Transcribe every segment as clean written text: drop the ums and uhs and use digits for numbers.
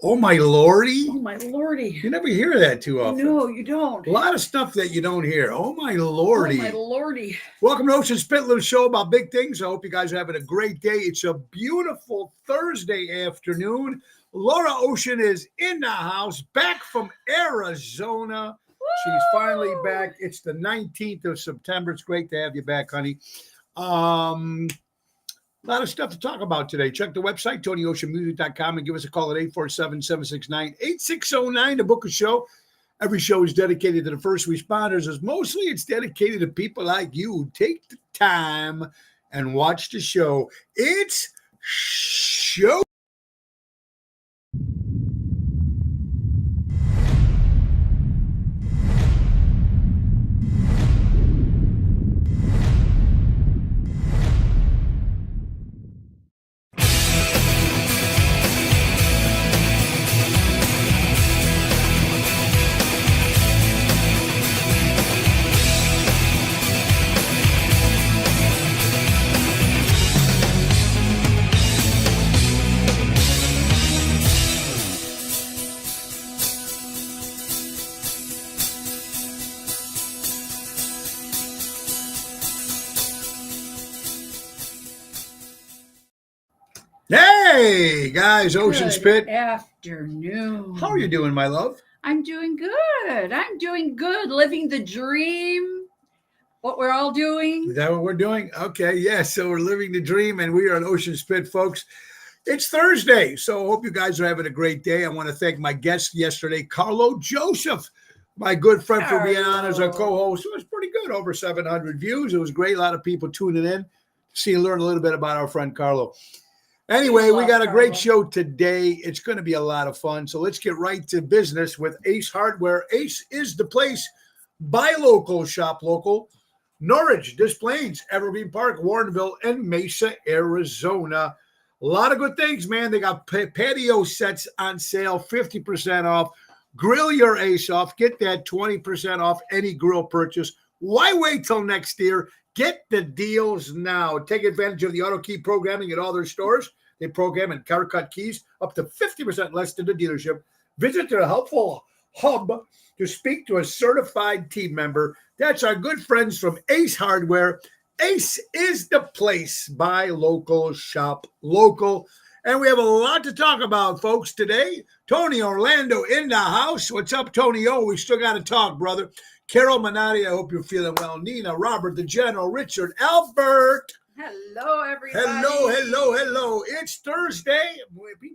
Oh, my lordy. Oh, my lordy. You never hear that too often. No, you don't. A lot of stuff that you don't hear. Oh, my Oh, lordy. my lordy. Welcome to Ocean Spit, little show about big things. I hope you guys are having a great day. It's a beautiful Thursday afternoon. Laura Ocean is in the house, back from Arizona. She's finally back. It's the 19th of September. It's great to have you back, honey. A lot of stuff to talk about today. Check the website, TonyOceanMusic.com, and give us a call at 847-769-8609 to book a show. Every show is dedicated to the first responders, as mostly it's dedicated to people like you who take the time and watch the show. It's show. Hey, guys, Ocean Good Spit. afternoon. How are you doing, my love? I'm doing good. Living the dream. What we're all doing. Is that what we're doing? Okay, yes. So we're living the dream, and we are on Ocean Spit, folks. It's Thursday, so I hope you guys are having a great day. I want to thank my guest yesterday, Carlo Joseph, my good friend, for being on as a co-host. It was pretty good, over 700 views. It was great. A lot of people tuning in to learn a little bit about our friend Carlo. Anyway, we got a great show today. It's going to be a lot of fun. So let's get right to business with Ace Hardware. Ace is the place. Buy local, shop local. Norridge, Des Plaines, Evergreen Park, Warrenville, and Mesa, Arizona. A lot of good things, man. They got patio sets on sale, 50% off. Grill your Ace off. Get that 20% off any grill purchase. Why wait till next year? Get the deals now. Take advantage of the auto key programming at all their stores. They program and car cut keys up to 50% less than the dealership. Visit their helpful hub to speak to a certified team member. That's our good friends from Ace Hardware. Ace is the place. Buy local, shop local. And we have a lot to talk about, folks, today. Tony Orlando in the house. What's up, Tony? Oh, we still got to talk, brother. Carol Minotti, I hope you're feeling well. Nina, Robert, the General, Richard, Albert. Hello, everybody. Hello. It's Thursday.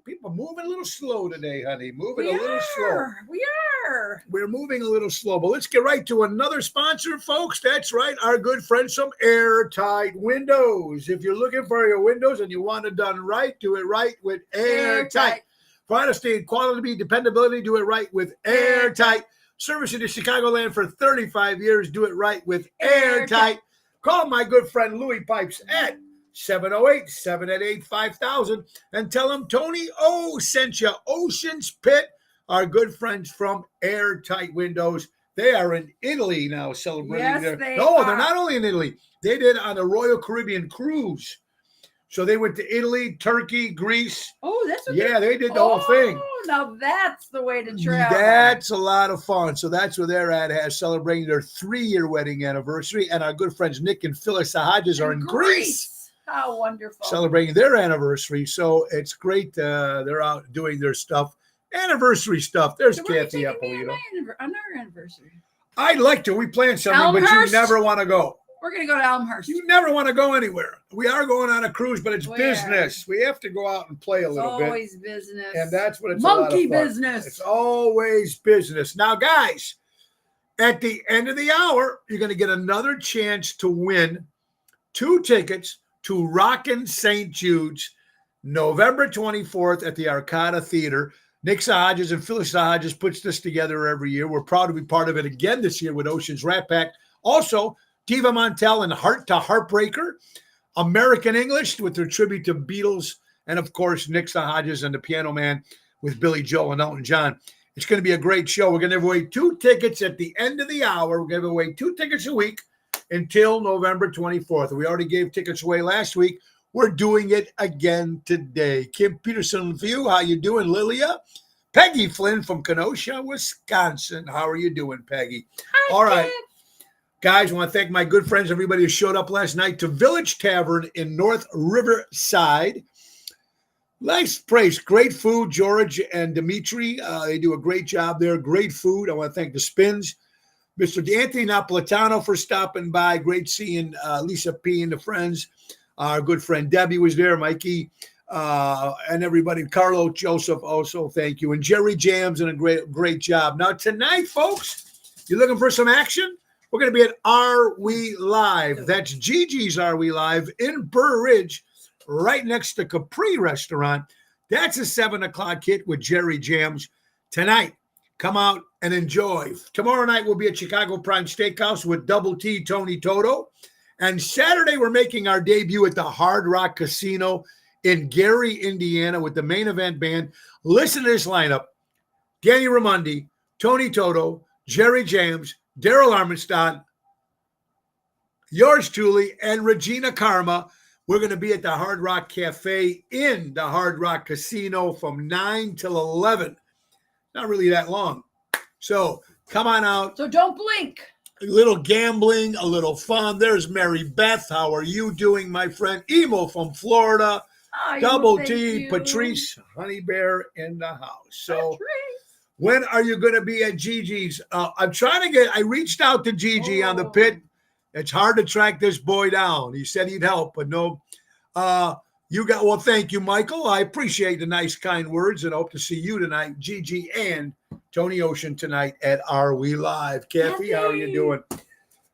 People moving a little slow today, honey. Moving a little slow. We are. We're moving a little slow, but let's get right to another sponsor, folks. That's right, our good friends from Airtight Windows. If you're looking for your windows and you want it done right, do it right with Airtight. For honesty and quality, dependability, do it right with Airtight. Servicing the Chicagoland for 35 years. Do it right with Airtight. Call my good friend Louis Pipes at 708-788-5000 and tell him Tony O sent you. Ocean's Pit, our good friends from Airtight Windows. They are in Italy now celebrating Yes, they're not only in Italy. They did on a Royal Caribbean cruise. So they went to Italy, Turkey, Greece. Oh, that's what they did the whole thing. Oh, now that's the way to travel. That's a lot of fun. So that's where they're at, celebrating their 3-year wedding anniversary. And our good friends Nick and Phyllis Sahajas are in Greece. How wonderful. Celebrating their anniversary. So it's great. They're out doing their stuff. Anniversary stuff. There's Kathy Apple, on our anniversary. I'd like to. We planned something, but you never want to go. We're going to go to Elmhurst. You never want to go anywhere. We are going on a cruise, but it's business. We have to go out and play a little bit. It's always business. And that's what it's Monkey a lot of fun. business. It's always business. Now, guys, at the end of the hour, you're going to get another chance to win 2 tickets to Rockin' St. Jude's November 24th at the Arcada Theater. Nick Sahajas and Phyllis Sahajas puts this together every year. We're proud to be part of it again this year with Ocean's Rat Pack. Also, Diva Montel and Heart to Heartbreaker, American English with their tribute to Beatles, and of course, Nick Sahajas and the Piano Man with Billy Joel and Elton John. It's going to be a great show. We're going to give away 2 tickets at the end of the hour. We're going to give away 2 tickets a week until November 24th. We already gave tickets away last week. We're doing it again today. Kim Peterson with you. How you doing, Lilia? Peggy Flynn from Kenosha, Wisconsin. How are you doing, Peggy? Hi, All right. Dad. Guys, I want to thank my good friends, everybody who showed up last night to Village Tavern in North Riverside. Nice place. Great food, George and Dimitri. They do a great job there. Great food. I want to thank the Spins. Mr. Anthony Napolitano for stopping by. Great seeing Lisa P. and the friends. Our good friend Debbie was there, Mikey, and everybody. Carlo, Joseph, also, thank you. And Jerry Jams, and a great job. Now, tonight, folks, you looking for some action? We're going to be at Are We Live? That's Gigi's Are We Live in Burr Ridge, right next to Capri Restaurant. That's a 7 o'clock hit with Jerry Jams. Tonight, come out and enjoy. Tomorrow night, we'll be at Chicago Prime Steakhouse with Double T Tony Toto. And Saturday, we're making our debut at the Hard Rock Casino in Gary, Indiana, with the Main Event Band. Listen to this lineup: Danny Raimondi, Tony Toto, Jerry Jams, Daryl Armstrong, yours truly, and Regina Karma. We're going to be at the Hard Rock Cafe in the Hard Rock Casino from 9 till 11. Not really that long. So come on out. So don't blink. A little gambling, a little fun. There's Mary Beth. How are you doing, my friend? Emo from Florida. Double T, Patrice, Honey Bear in the house. So Patrice. When are you going to be at Gigi's? I'm trying to I reached out to Gigi on the pit. It's hard to track this boy down. He said he'd help, but no. Thank you, Michael. I appreciate the nice, kind words, and hope to see you tonight, Gigi and Tony Ocean tonight at Are We Live? Kathy, how are you doing?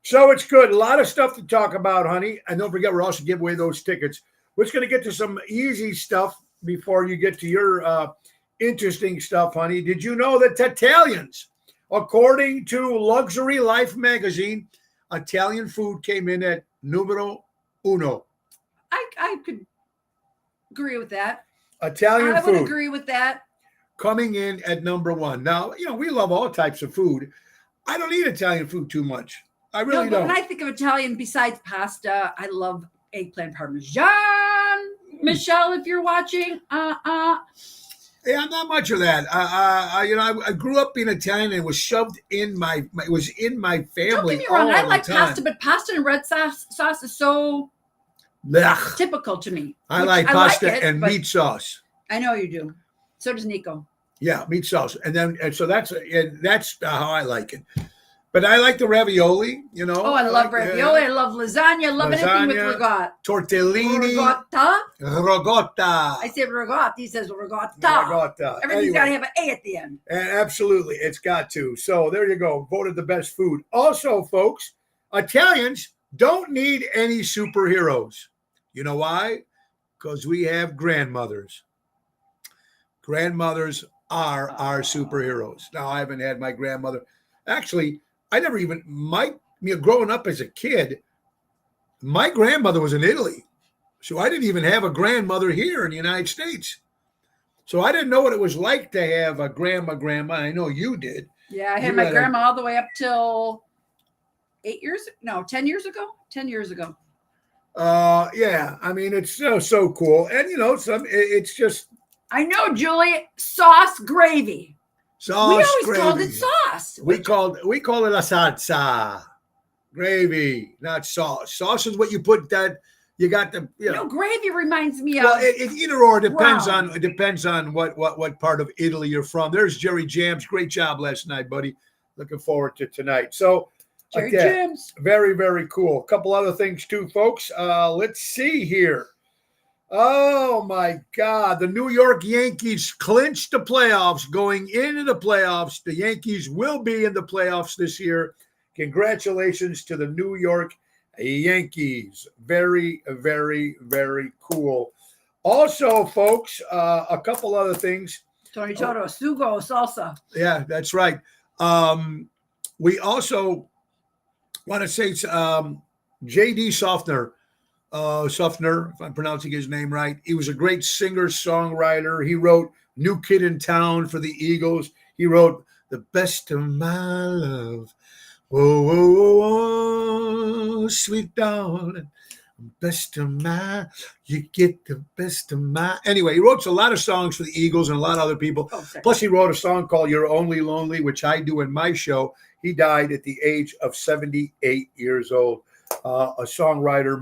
So it's good. A lot of stuff to talk about, honey. And don't forget, we're also giving away those tickets. We're just going to get to some easy stuff before you get to your interesting stuff, honey. Did you know that Italians, according to Luxury Life magazine, Italian food came in at numero uno? I could agree with that. Italian food. I would agree with that. Coming in at number one. Now, we love all types of food. I don't eat Italian food too much. I really don't. When I think of Italian, besides pasta, I love eggplant parmesan. Michelle, if you're watching, Yeah, not much of that. I grew up being Italian and it was shoved in it was in my family. Don't get me wrong, I like time. pasta, but pasta and red sauce is so Blech. typical to me. I like pasta and but meat sauce. I know you do. So does Nico. Yeah, meat sauce, so that's how I like it. But I like the ravioli. Oh, I love ravioli. I love lasagna. I love anything with ricotta. Tortellini. Ricotta. I say ricotta. He says ricotta. Ricotta. Everything's got to have an A at the end. And absolutely, it's got to. So there you go. Voted the best food. Also, folks, Italians don't need any superheroes. You know why? Because we have grandmothers. Grandmothers are our superheroes. Now, I haven't had my grandmother. Actually, I never even, growing up as a kid, my grandmother was in Italy. So I didn't even have a grandmother here in the United States. So I didn't know what it was like to have a grandma. I know you did. Yeah, I had my grandma all the way up till 10 years ago. 10 years ago. Yeah, I mean, it's so cool. And, it's just. I know, Julie, sauce gravy. Sauce we always gravy. called it sauce. We called it a salsa. Gravy, not sauce. Sauce is what you put that you got the gravy reminds me of. Well, it either or depends on what part of Italy you're from. There's Jerry Jams. Great job last night, buddy. Looking forward to tonight. So Jerry Jams. Very, very cool. A couple other things too, folks. Let's see here. Oh, my God. The New York Yankees clinched the playoffs. Going into the playoffs, the Yankees will be in the playoffs this year. Congratulations to the New York Yankees. Very, very, very cool. Also, folks, a couple other things. Tony Toto, sugo, salsa. Yeah, that's right. We also want to say J.D. Softner, if I'm pronouncing his name right. He was a great singer-songwriter. He wrote New Kid in Town for the Eagles. He wrote The Best of My Love. Whoa, whoa, whoa, whoa, sweet darling, Best of my, you get the best of my. Anyway, he wrote a lot of songs for the Eagles and a lot of other people. Oh, sorry. Plus, he wrote a song called You're Only Lonely, which I do in my show. He died at the age of 78 years old. A songwriter,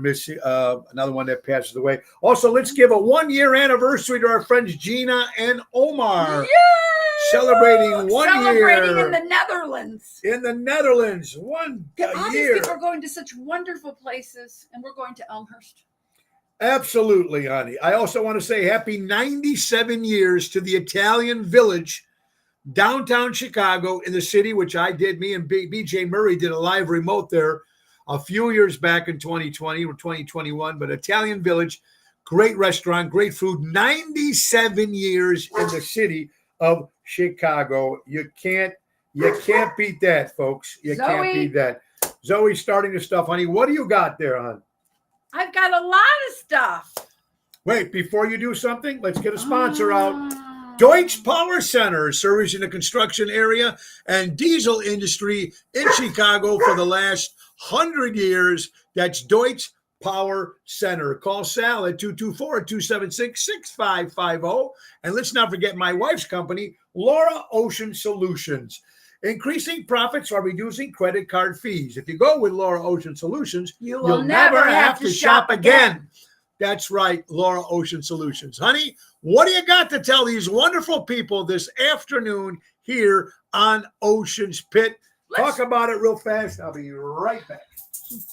another one that passes away. Also, let's give a 1-year anniversary to our friends Gina and Omar. Yay! Celebrating 1 year. Celebrating in the Netherlands. In the Netherlands, one All these year. people are going to such wonderful places, and we're going to Elmhurst. Absolutely, honey. I also want to say happy 97 years to the Italian Village, downtown Chicago, in the city, which I did. Me and BJ Murray did a live remote there a few years back in 2020 or 2021. But Italian Village, great restaurant, great food. 97 years in the city of Chicago. You can't beat that, folks. You can't beat that. Zoe's starting the stuff, honey. What do you got there, hon? I've got a lot of stuff. Wait, before you do something, let's get a sponsor out. Deutsch Power Center, servicing the construction area and diesel industry in Chicago for the last 100 years. That's Deutsch Power Center. Call Sal at 224-276-6550. And let's not forget my wife's company, Laura Ocean Solutions. Increasing profits while reducing credit card fees. If you go with Laura Ocean Solutions, you'll never have to shop again. That's right, Laura Ocean Solutions. Honey, what do you got to tell these wonderful people this afternoon here on Ocean's Pit? Talk about it real fast. I'll be right back.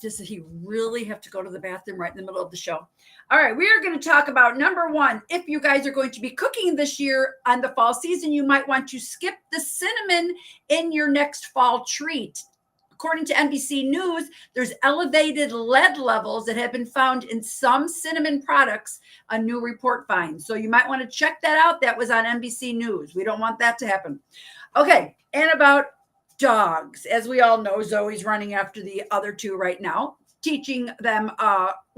Does he really have to go to the bathroom right in the middle of the show? All right, we are going to talk about number one. If you guys are going to be cooking this year on the fall season, you might want to skip the cinnamon in your next fall treat. According to NBC News, there's elevated lead levels that have been found in some cinnamon products, a new report finds. So you might want to check that out. That was on NBC News. We don't want that to happen. Okay, and about dogs. As we all know, Zoe's running after the other two right now, teaching them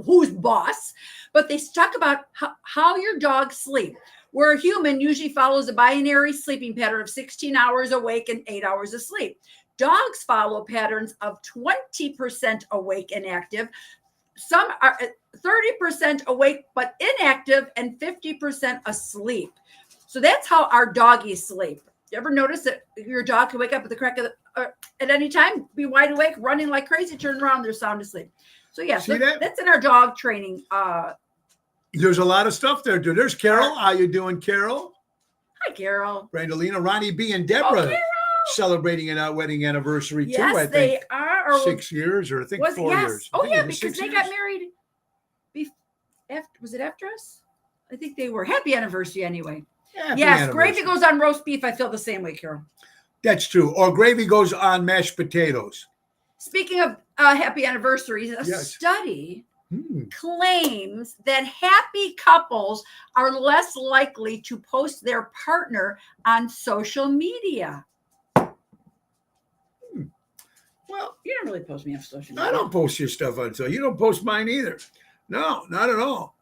who's boss. But they talk about how your dogs sleep. Where a human usually follows a binary sleeping pattern of 16 hours awake and 8 hours asleep. Dogs follow patterns of 20% awake and active. Some are 30% awake but inactive and 50% asleep. So that's how our doggies sleep. You ever notice that your dog can wake up at the crack of at any time, be wide awake, running like crazy, turn around, they're sound asleep. So yeah, that's in our dog training. There's a lot of stuff there, dude. There's Carol. How you doing, Carol? Hi, Carol. Randalina, Ronnie B, and Deborah celebrating an wedding anniversary too. I think they are. 6 years, or I think 4 years. Oh yeah, because they got married. Was it after us? I think they were. Happy anniversary anyway. Yes, gravy goes on roast beef. I feel the same way, Carol. That's true. Or gravy goes on mashed potatoes. Speaking of happy anniversaries, a study claims that happy couples are less likely to post their partner on social media. Well, you don't really post me on social media. I don't post your stuff on social. You don't post mine either. No, not at all.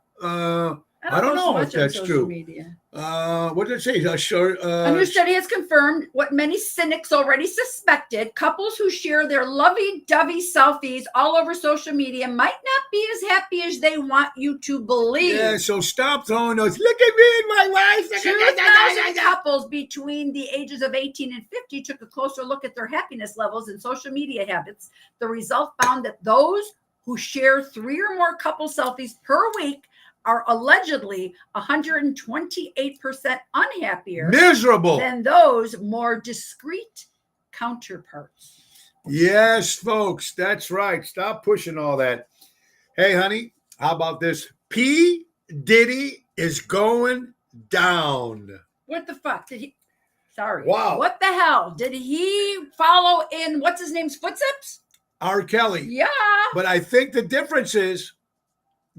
I don't know if that's true. Media. What did it say? A new study has confirmed what many cynics already suspected. Couples who share their lovey-dovey selfies all over social media might not be as happy as they want you to believe. Yeah, so stop throwing those, look at me and my wife. 2,000 couples between the ages of 18 and 50 took a closer look at their happiness levels and social media habits. The result found that those who share 3 or more couple selfies per week are allegedly 128% unhappier, miserable than those more discreet counterparts. Yes, folks, that's right. Stop pushing all that. Hey, honey, how about this? P. Diddy is going down. What the fuck did he? Sorry. Wow. What the hell did he follow in? What's his name's footsteps? R. Kelly. Yeah. But I think the difference is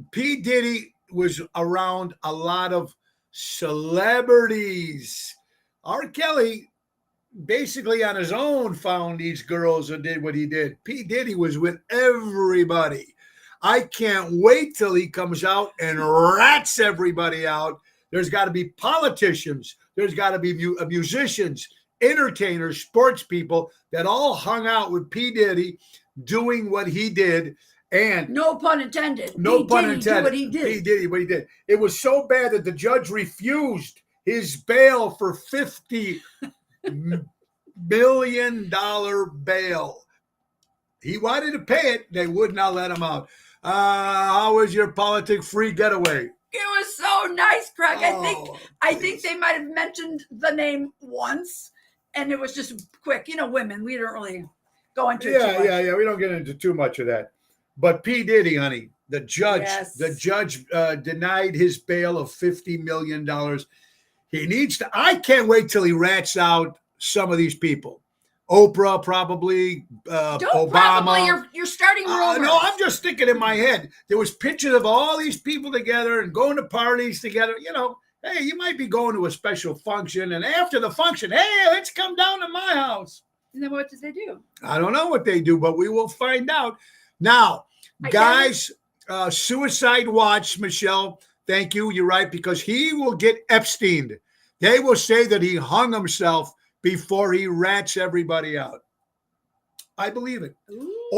P. Diddy was around a lot of celebrities. R. Kelly basically on his own found these girls and did what he did. P. Diddy was with everybody. I can't wait till he comes out and rats everybody out. There's got to be politicians. There's got to be musicians, entertainers, sports people that all hung out with P. Diddy doing what he did. And No pun intended. no P. pun Diddy intended. do what he did. He did what he did. It was so bad that the judge refused his bail for $50 million bail. He wanted to pay it. They would not let him out. How was your politic free getaway? It was so nice, Craig. Oh, I think they might have mentioned the name once, and it was just quick. You know, women, we don't really go into it too much. Yeah. We don't get into too much of that. But P. Diddy, honey, the judge denied his bail of $50 million. He needs to. I can't wait till he rats out some of these people. Oprah, probably. Obama. Probably, you're starting rumors. No, I'm just thinking in my head. There was pictures of all these people together and going to parties together. You know, hey, you might be going to a special function, and after the function, hey, let's come down to my house. And then what did they do? I don't know what they do, but we will find out. Now, guys, Suicide Watch, Michelle, thank you. You're right, because he will get Epsteined. They will say that he hung himself before he rats everybody out. I believe it. Ooh,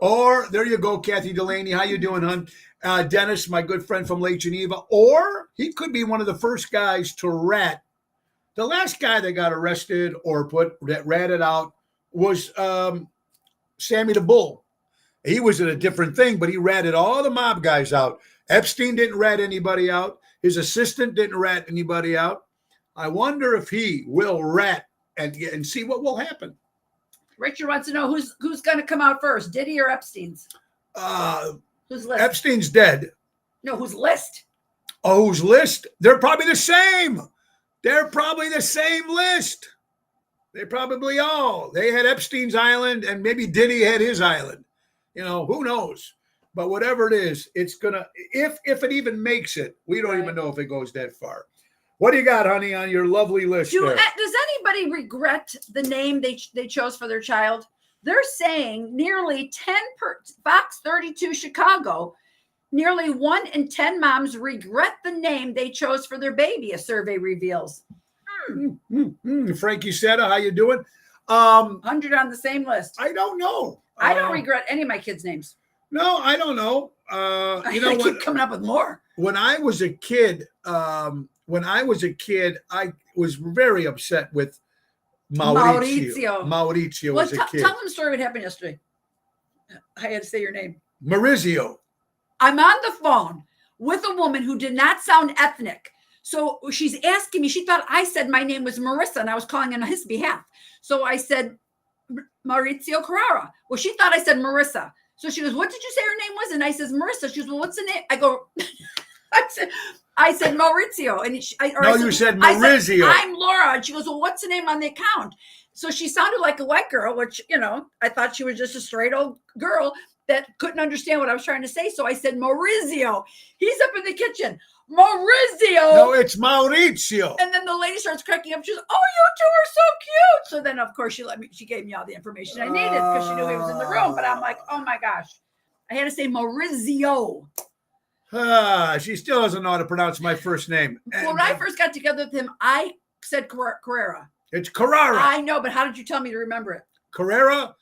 Or there you go, Kathy Delaney. How you doing, hon? Dennis, my good friend from Lake Geneva. Or he could be one of the first guys to rat. The last guy that got arrested or that ratted out was Sammy the Bull. He was in a different thing, but he ratted all the mob guys out. Epstein didn't rat anybody out. His assistant didn't rat anybody out. I wonder if he will rat and see what will happen. Richard wants to know who's going to come out first, Diddy or Epstein's? Who's list? Epstein's dead. No, who's list? Oh, who's list? They're probably the same. They're probably the same list. They probably all. They had Epstein's island, and maybe Diddy had his island. You know, who knows? But whatever it is, it's gonna. If it even makes it, we don't even know if it goes that far. What do you got, honey, on your lovely list there? Does anybody regret the name they chose for their child? They're saying nearly 10 Fox 32 Chicago, nearly 1 in 10 moms regret the name they chose for their baby, a survey reveals. Frankie Seta, how you doing? 100 on the same list. I don't know. I don't regret any of my kids' names. No, I don't know. You know I what? keep coming up with more. When I was a kid, I was very upset with Maurizio. Maurizio was a kid. Tell them the story what happened yesterday. I had to say your name. Maurizio. I'm on the phone with a woman who did not sound ethnic. So she's asking me, she thought I said my name was Marissa and I was calling on his behalf. So I said, Maurizio Carrara. Well, she thought I said Marissa. So she goes, what did you say her name was? And I says, Marissa. She goes, well, what's the name? I go, I said Maurizio. And you said Maurizio. I'm Laura. And she goes, well, what's the name on the account? So she sounded like a white girl, which, you know, I thought she was just a straight old girl that couldn't understand what I was trying to say. So I said, Maurizio. He's up in the kitchen. Maurizio. No, it's Maurizio. And then the lady starts cracking up. She goes, oh, you two are so cute. So then, of course, she gave me all the information I needed because she knew he was in the room. But I'm like, oh my gosh. I had to say Maurizio. She still doesn't know how to pronounce my first name. When I first got together with him, I said Carrera. It's Carrara. I know, but how did you tell me to remember it? Carrera?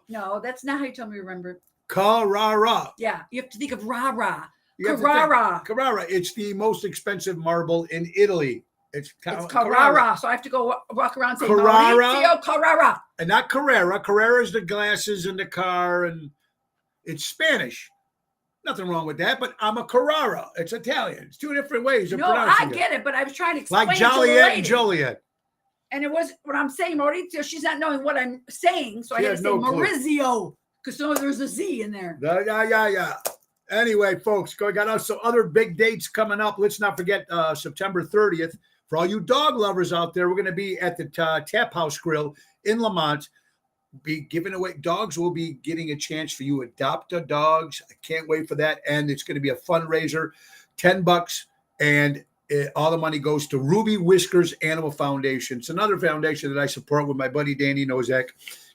No, that's not how you told me to remember it. Carrara. Yeah, you have to think of Rara. Carrara. Carrara. It's the most expensive marble in Italy. It's Carrara. So I have to go walk around saying Carrara. Carrara. And not Carrera. Carrera is the glasses in the car, and it's Spanish. Nothing wrong with that, but I'm a Carrara. It's Italian. It's two different ways of pronouncing it. No, I get it, but I was trying to explain like it to the Joliet lady. and Joliet. And it was when I'm saying Maurizio, she's not knowing what I'm saying, so I had to say Maurizio because there's a Z in there. Yeah. Anyway, folks, we got some other big dates coming up. Let's not forget September 30th. For all you dog lovers out there, we're going to be at the Tap House Grill in Lamont. Be giving away dogs. Will be getting a chance for you adopt a dogs. I can't wait for that. And it's going to be a fundraiser, $10, and all the money goes to Ruby Whiskers Animal Foundation. It's another foundation that I support with my buddy Danny Nozak.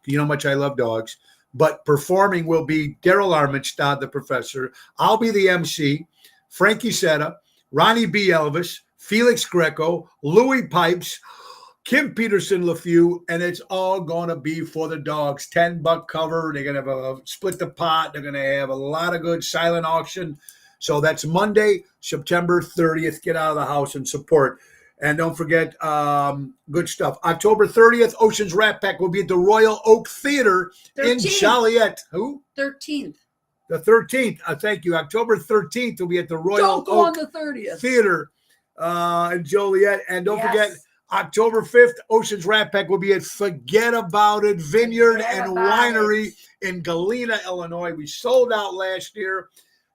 You know how much I love dogs. But performing will be Daryl Armistad, the professor. I'll be the MC. Frankie Seta, Ronnie B. Elvis, Felix Greco, Louis Pipes, Kim Peterson LeFew, and it's all going to be for the dogs. $10 cover. They're going to have a split the pot. They're going to have a lot of good silent auction. So that's Monday, September 30th. Get out of the house and support. And don't forget, good stuff. October 30th, Ocean's Rat Pack will be at the Royal Oak Theater in 13th. Joliet. Who? 13th. The 13th. Thank you. October 13th will be at the Royal Don't go Oak on the 30th. Theater in Joliet. And don't Yes. forget, October 5th, Ocean's Rat Pack will be at Forget About It Vineyard Forget and about Winery it. in Galena, Illinois. We sold out last year.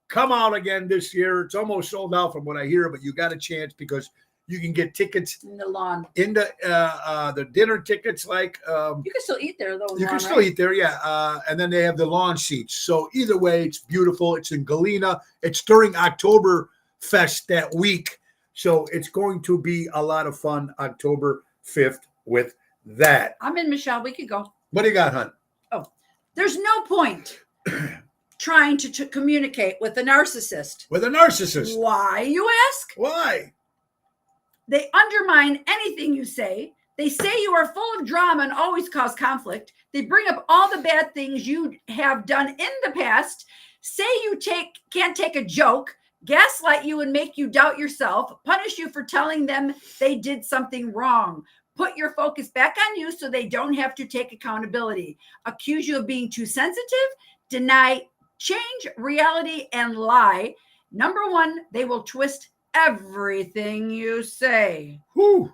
Come out again this year. It's almost sold out from what I hear, but you got a chance because you can get tickets In the lawn. in the dinner tickets. Like You can still eat there, though. you can still eat there, yeah. And then they have the lawn seats. So either way, it's beautiful. It's in Galena. It's during October Fest that week. So it's going to be a lot of fun October 5th with that. I'm in, Michelle. We could go. What do you got, hon? There's no point trying to communicate with a narcissist. With a narcissist. Why, you ask? Why? They undermine anything you say. They say you are full of drama and always cause conflict. They bring up all the bad things you have done in the past. Say you can't take a joke. Gaslight you and make you doubt yourself. Punish you for telling them they did something wrong. Put your focus back on you so they don't have to take accountability. Accuse you of being too sensitive. Deny, change reality, and lie. Number one, they will twist everything you say. Whew.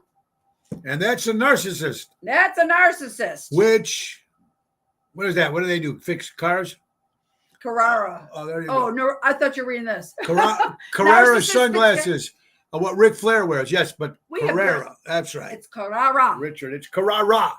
And that's a narcissist. That's a narcissist. Which, what is that? What do they do? Fix cars? Carrara. Oh, there you Oh, go. no, I thought you were reading this. Carrera Narcissistic- sunglasses. What Ric Flair wears. Yes, but We have Carrera. That's right. It's Carrara. Richard, it's Carrara.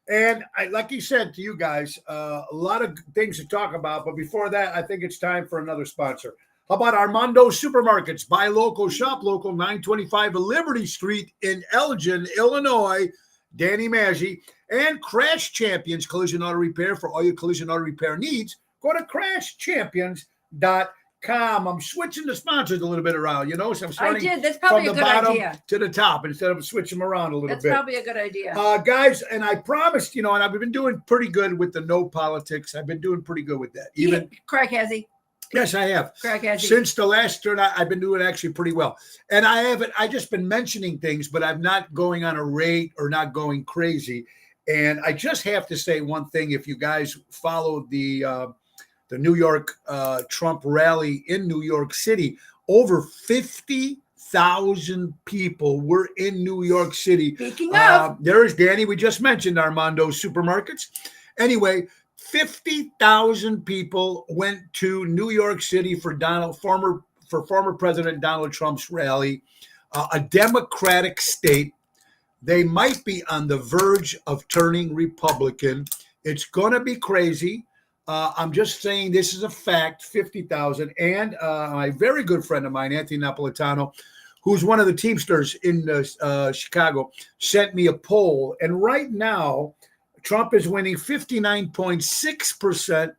And like he said to you guys, a lot of things to talk about. But before that, I think it's time for another sponsor. How about Armando Supermarkets? Buy local, shop local, 925 Liberty Street in Elgin, Illinois. Danny Maggi. And Crash Champions Collision Auto Repair for all your collision auto repair needs. Go to crashchampions.com. I'm switching the sponsors a little bit around, so I'm I starting did. That's probably from a the good bottom idea. to the top instead of switching them around a little That's bit. probably a good idea. Guys, and I promised, and I've been doing pretty good with the no politics. I've been doing pretty good with that. Even Craig has he. yes, I have. Craig has he. Since the last turn, I've been doing actually pretty well. And I just been mentioning things, but I'm not going on a rate or not going crazy. And I just have to say one thing. If you guys followed the New York Trump rally in New York City, over 50,000 people were in New York City. Speaking of, There is Danny. We just mentioned Armando Supermarkets. Anyway, 50,000 people went to New York City for former President Donald Trump's rally, a Democratic state. They might be on the verge of turning Republican. It's going to be crazy. I'm just saying this is a fact, 50,000. And my very good friend of mine, Anthony Napolitano, who's one of the Teamsters in Chicago, sent me a poll. And right now, Trump is winning 59.6%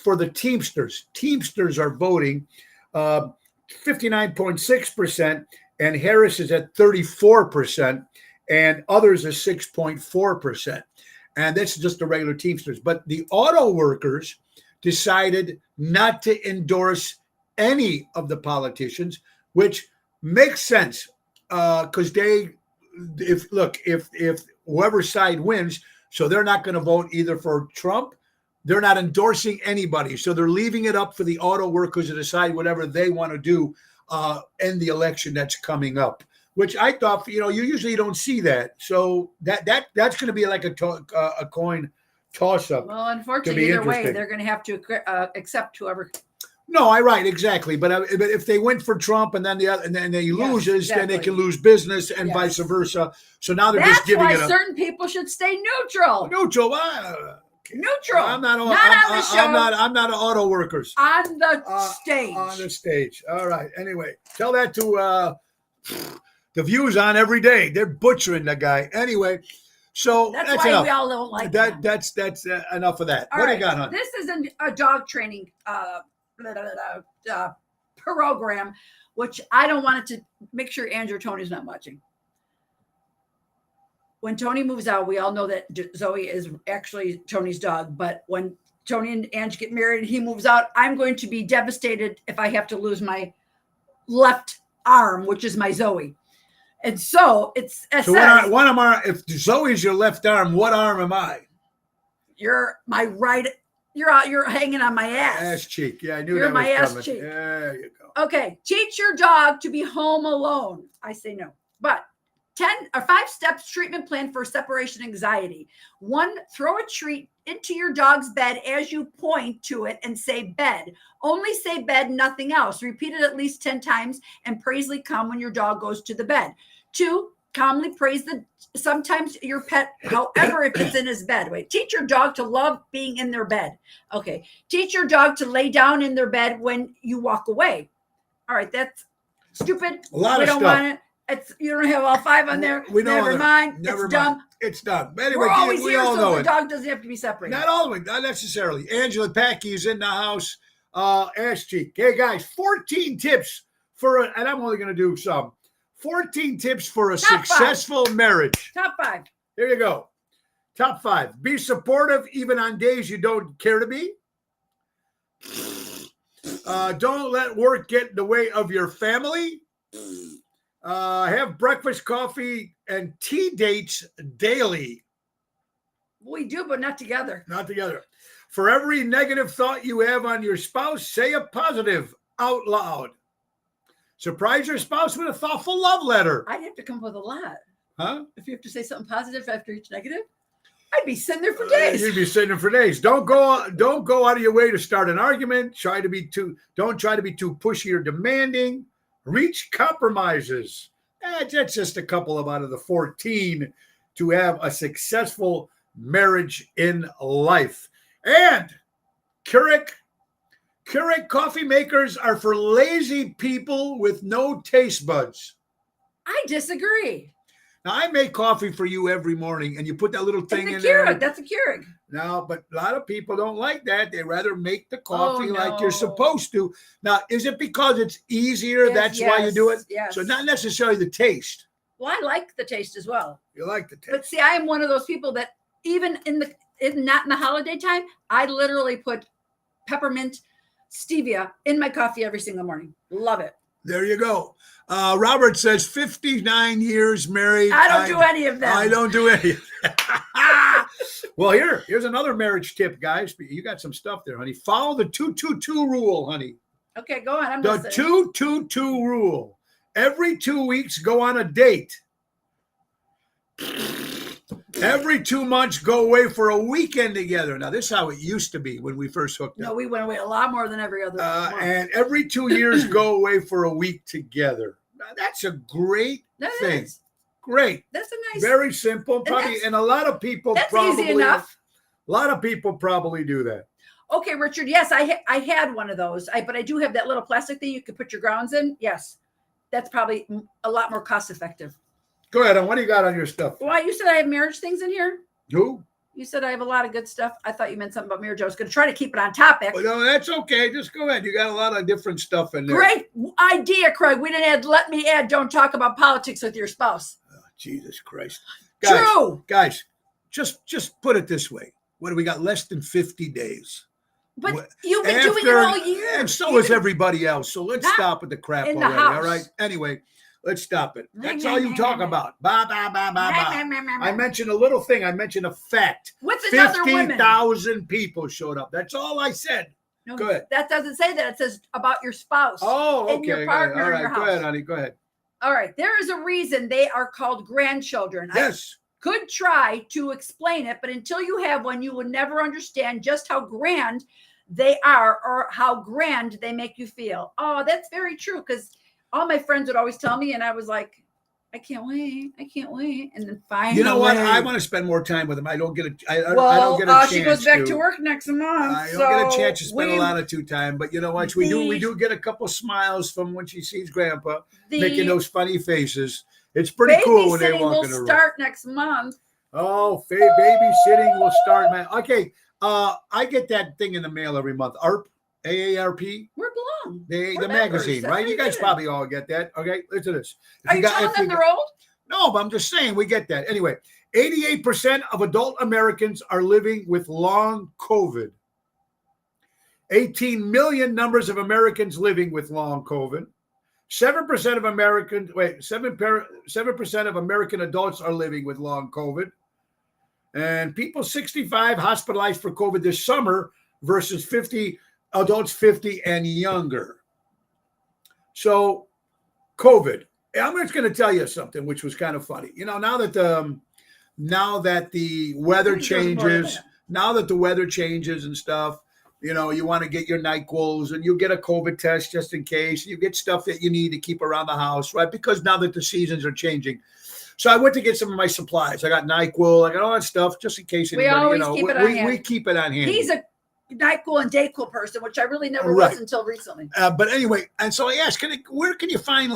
for the Teamsters. Teamsters are voting 59.6%, and Harris is at 34%, and others are 6.4%. And that's just the regular Teamsters. But the auto workers decided not to endorse any of the politicians, which makes sense because if whoever side wins, so they're not going to vote either for Trump. They're not endorsing anybody. So they're leaving it up for the auto workers to decide whatever they want to do in the election that's coming up, which I thought, you usually don't see that. So that's going to be like a coin toss up. well, unfortunately, either way, interesting. they're going to have to accept whoever. No, right, exactly. But if they went for Trump and then they loses, then they exactly. can lose business and Yes. vice versa. So now they're That's just giving why it up. certain people should stay neutral. Neutral. Neutral. I'm not. Not on the show. I'm not auto workers On the stage. on the stage. All right. Anyway, tell that to the views on every day. They're butchering the guy. Anyway, so That's that's why enough. we all don't like that. them. That's enough of that. All What do right. you got, hon? This is a dog training program, which I don't want it to make sure Andrew Tony's not watching. when Tony moves out, we all know that Zoe is actually Tony's dog. But when Tony and Ange get married and he moves out, I'm going to be devastated if I have to lose my left arm, which is my Zoe. And so it's So what am I? If Zoe's your left arm, what arm am I? You're my right. You're hanging on my ass. Ass cheek. Yeah, I knew You're that was my ass coming. cheek. There you go. Okay, teach your dog to be home alone. I say no. But 10 or 5 steps treatment plan for separation anxiety. 1, throw a treat into your dog's bed as you point to it and say bed. Only say bed, nothing else. Repeat it at least 10 times and praisely come when your dog goes to the bed. 2, calmly praise sometimes your pet, however, if it's in his bed. Wait, teach your dog to love being in their bed. Okay. Teach your dog to lay down in their bed when you walk away. All right, that's stupid. A lot we of don't stuff. want it. You don't have all 5 on there. We know Never mind. Never It's mind. dumb. It's done. But anyway, We're always we here all so know the it. dog doesn't have to be separated. Not always, not necessarily. Angela Packy is in the house. Ass cheek. Hey guys, 14 tips and I'm only going to do some. 14 tips for a Top 5. successful marriage. Top 5. Here you go. Top 5. Be supportive even on days you don't care to be. Don't let work get in the way of your family. Have breakfast, coffee, and tea dates daily. We do, but not together. Not together. For every negative thought you have on your spouse, say a positive out loud. Surprise your spouse with a thoughtful love letter. I'd have to come up with a lot. Huh? If you have to say something positive after each negative, I'd be sitting there for days. You'd be sitting there for days. Don't go out of your way to start an argument. Don't try to be too pushy or demanding. Reach compromises. That's just a couple of out of the 14 to have a successful marriage in life. And Keurig coffee makers are for lazy people with no taste buds. I disagree. Now, I make coffee for you every morning, and you put that little thing in It's a there. Keurig. That's a Keurig. No, but a lot of people don't like that. They rather make the coffee Oh, like you're no. supposed to. Now, is it because it's easier? Yes, That's why you do it? Yes. So not necessarily the taste. Well, I like the taste as well. You like the taste. But see, I am one of those people that even not in the holiday time, I literally put peppermint stevia in my coffee every single morning. Love it. There you go. Robert says 59 years married. I don't do any of that. I don't do any of that. Well, here's another marriage tip, guys. You got some stuff there, honey. Follow the 2-2-2 rule, honey. Okay, go on. I'm The listening. 2-2-2 rule. Every 2 weeks, go on a date. Every 2 months, go away for a weekend together. Now, this is how it used to be when we first hooked up. No, we went away a lot more than every other month. And every 2 years, go away for a week together. Now, that's a great That thing. is. Great. That's a nice. Very simple. Probably, and a lot of people That's probably easy enough. A lot of people probably do that. Okay, Richard. Yes, I had one of those. But I do have that little plastic thing you can put your grounds in. Yes, that's probably a lot more cost effective. Go ahead. What do you got on your stuff? Why, you said I have marriage things in here? Who? You said I have a lot of good stuff. I thought you meant something about marriage. I was going to try to keep it on topic. Well, no, that's okay. Just go ahead. You got a lot of different stuff in there. Great idea, Craig. We didn't let me add, don't talk about politics with your spouse. Oh, Jesus Christ. True. Guys, just put it this way. What do we got? Less than 50 days. But you've been doing it all year. And so is everybody else. So let's stop with the crap in the already. house. All right. Anyway, let's stop it. That's all you talk about. Ba, ba, ba, ba, ba. I mentioned a little thing. I mentioned a fact. What's another woman? 50,000 people showed up. That's all I said. No, Go ahead. That doesn't say that. It says about your spouse. Oh, okay. And your go ahead. partner All in your right. Go house. ahead, honey. Go ahead. All right. There is a reason they are called grandchildren. Yes. I could try to explain it, but until you have one, you would never understand just how grand they are or how grand they make you feel. Oh, that's very true. Because all my friends would always tell me, and I was like, I can't wait. I can't wait. And then finally, You know what? I want to spend more time with him. I don't get a. I don't get a chance. She goes back to work next month. I don't get a chance to spend a lot of time. But you know what? We do get a couple smiles from when she sees Grandpa making those funny faces. It's pretty cool when they walk in the room. Will start next month. Oh, babysitting will start, man. Okay, I get that thing in the mail every month. AARP. We're belong. The We're magazine, members. right? You That's guys good. probably all get that. Okay, listen to this. Are you telling them they're old? No, but I'm just saying we get that. Anyway, 88% of adult Americans are living with long COVID. 18 million numbers of Americans living with long COVID. 7% of Americans, 7% of American adults are living with long COVID. And people 65 hospitalized for COVID this summer versus 50 adults 50 and younger. So COVID. I'm just going to tell you something, which was kind of funny. You know, now that the weather changes, and stuff, you know, you want to get your NyQuils and you get a COVID test just in case. You get stuff that you need to keep around the house, right? Because now that the seasons are changing. So I went to get some of my supplies. I got NyQuil. I got all that stuff just in case anybody, we keep it on hand. He's a NyQuil and DayQuil person, which I really never was until recently. But anyway, and so I asked, where can you find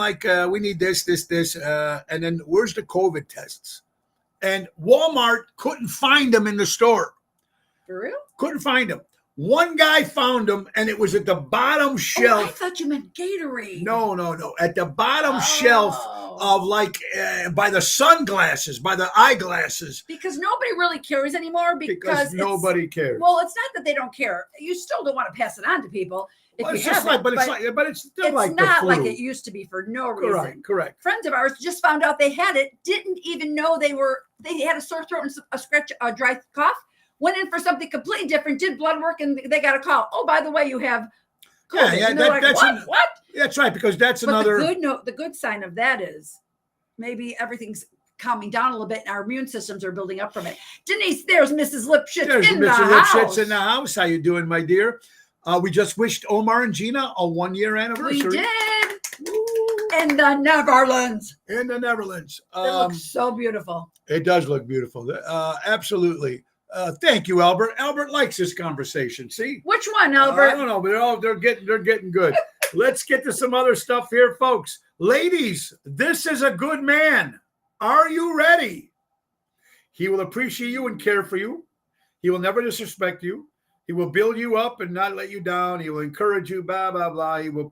we need this, and then where's the COVID tests? And Walmart couldn't find them in the store. For real? Couldn't find them. One guy found them, and it was at the bottom shelf. Oh, I thought you meant Gatorade. No. At the bottom shelf of by the sunglasses, by the eyeglasses. Because nobody really cares anymore. Because nobody cares. Well, it's not that they don't care. You still don't want to pass it on to people. It's still like not like it used to be for no reason. Correct. Friends of ours just found out they had it, didn't even know they had a sore throat and a dry cough. Went in for something completely different, did blood work, and they got a call. Oh, by the way, you have COVID. Yeah, and they're what? That's right, because that's another. The good sign of that is maybe everything's calming down a little bit, and our immune systems are building up from it. Denise, there's Mrs. Lipschitz in the house. How you doing, my dear? We just wished Omar and Gina a 1-year anniversary. We did. In the Netherlands. It looks so beautiful. It does look beautiful. Absolutely. Thank you, Albert. Albert likes this conversation. See, which one, Albert? I don't know, but they're getting good. Let's get to some other stuff here, folks. Ladies, this is a good man. Are you ready? He will appreciate you and care for you. He will never disrespect you. He will build you up and not let you down. He will encourage you, blah, blah, blah. He will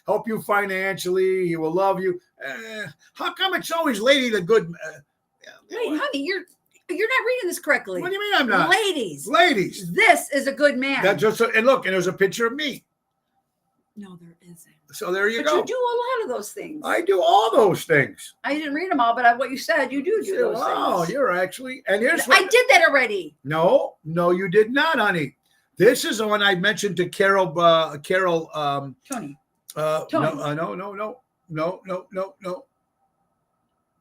help you financially. He will love you. How come it's always lady the good? Wait, honey, you're not reading this correctly. What do you mean I'm not? Ladies. This is a good man. And there's a picture of me. No, there isn't. So there you go. But you do a lot of those things. I do all those things. I didn't read them all, but what you said, you do those things. Oh, you're actually. And here's I did that already. No, you did not, honey. This is the one I mentioned to Carol. Tony.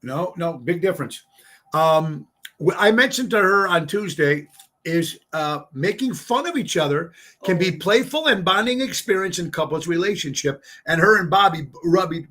No. Big difference. I mentioned to her on Tuesday is making fun of each other can be playful and bonding experience in couples relationship. And her and Bobby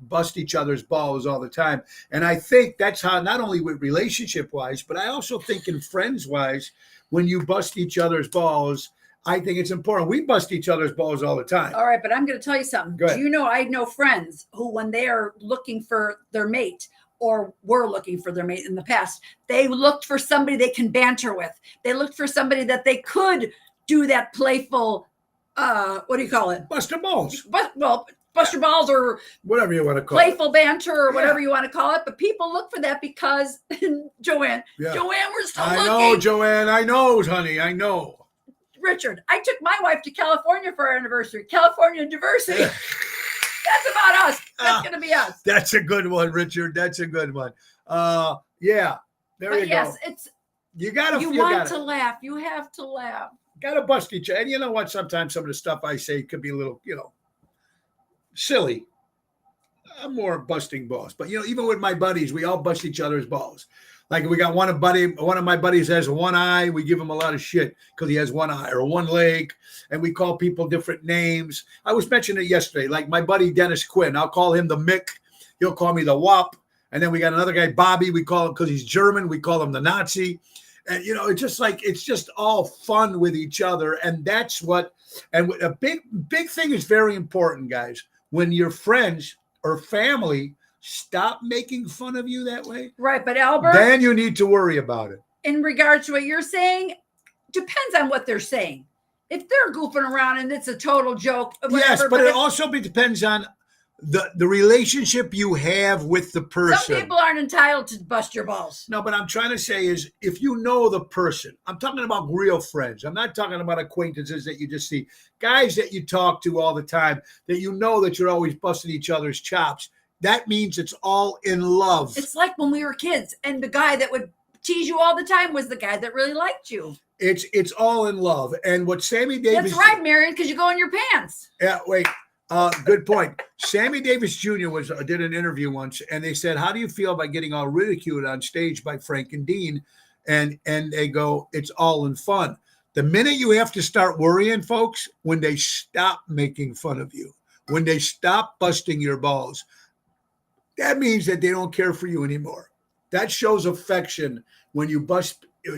bust each other's balls all the time. And I think that's how, not only with relationship wise, but I also think in friends wise, when you bust each other's balls, I think it's important. We bust each other's balls all the time. All right, but I'm going to tell you something. Go ahead. Do you know, I know friends who, when they are looking for their mate, or were looking for their mate in the past, they looked for somebody they can banter with. They looked for somebody that they could do that playful, what do you call it? Buster balls. Buster balls or whatever you want to call playful banter or whatever you want to call it. But people look for that because Joanne, we're still looking. I know, Joanne. I know, honey. I know. Richard, I took my wife to California for our anniversary. California diversity. That's about us. That's going to be us. That's a good one, Richard. That's a good one. There you go. It's you gotta to laugh. You have to laugh. Gotta bust each other. And you know what? Sometimes some of the stuff I say could be a little, silly. I'm more busting balls. But even with my buddies, we all bust each other's balls. Like we got one of my buddies has one eye. We give him a lot of shit because he has one eye or one leg, and we call people different names. I was mentioning it yesterday. Like my buddy Dennis Quinn, I'll call him the Mick. He'll call me the Wop. And then we got another guy, Bobby. We call him because he's German. We call him the Nazi. And it's just all fun with each other. And that's what. And a big thing is very important, guys. When your friends or family stop making fun of you that way. Right. But Albert, then you need to worry about it. In regards to what you're saying, depends on what they're saying. If they're goofing around and it's a total joke, whatever, yes, but it also depends on the relationship you have with the person. Some people aren't entitled to bust your balls. No, but I'm trying to say is if you know the person, I'm talking about real friends. I'm not talking about acquaintances that you just see, guys that you talk to all the time, that you know that you're always busting each other's chops. That means it's all in love. It's like when we were kids and the guy that would tease you all the time was the guy that really liked you. It's all in love. And what Sammy Davis... That's right, Marion, because you go in your pants. Yeah, wait. Good point. Sammy Davis Jr. did an interview once, and they said, "How do you feel about getting all ridiculed on stage by Frank and Dean?" And they go, "It's all in fun." The minute you have to start worrying, folks, when they stop making fun of you, when they stop busting your balls, that means that they don't care for you anymore. That shows affection when you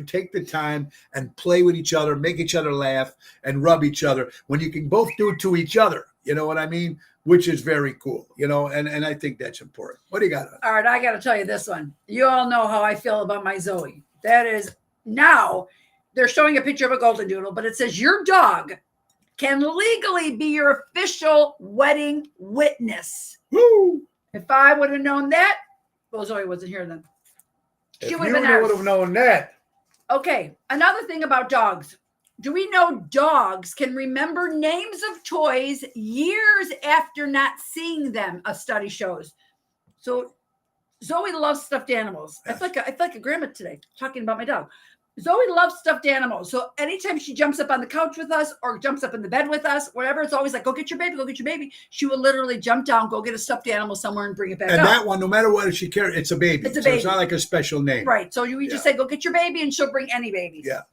take the time and play with each other, make each other laugh, and rub each other. When you can both do it to each other. You know what I mean? Which is very cool, and I think that's important. What do you got? All right, I got to tell you this one. You all know how I feel about my Zoe. That is, now they're showing a picture of a golden doodle, but it says your dog can legally be your official wedding witness. Woo! If I would have known that, well, Zoe wasn't here then. She would have been ours. would have known that. Okay, another thing about dogs. Do we know dogs can remember names of toys years after not seeing them? A study shows. So Zoe loves stuffed animals. I feel like a grandma today talking about my dog. Zoe loves stuffed animals. So anytime she jumps up on the couch with us or jumps up in the bed with us, whatever, it's always like, go get your baby, go get your baby. She will literally jump down, go get a stuffed animal somewhere and bring it back up. And that one, no matter what, if she cares, it's a baby. It's a baby. So it's not like a special name. Right. So you just say, go get your baby and she'll bring any baby. Yeah.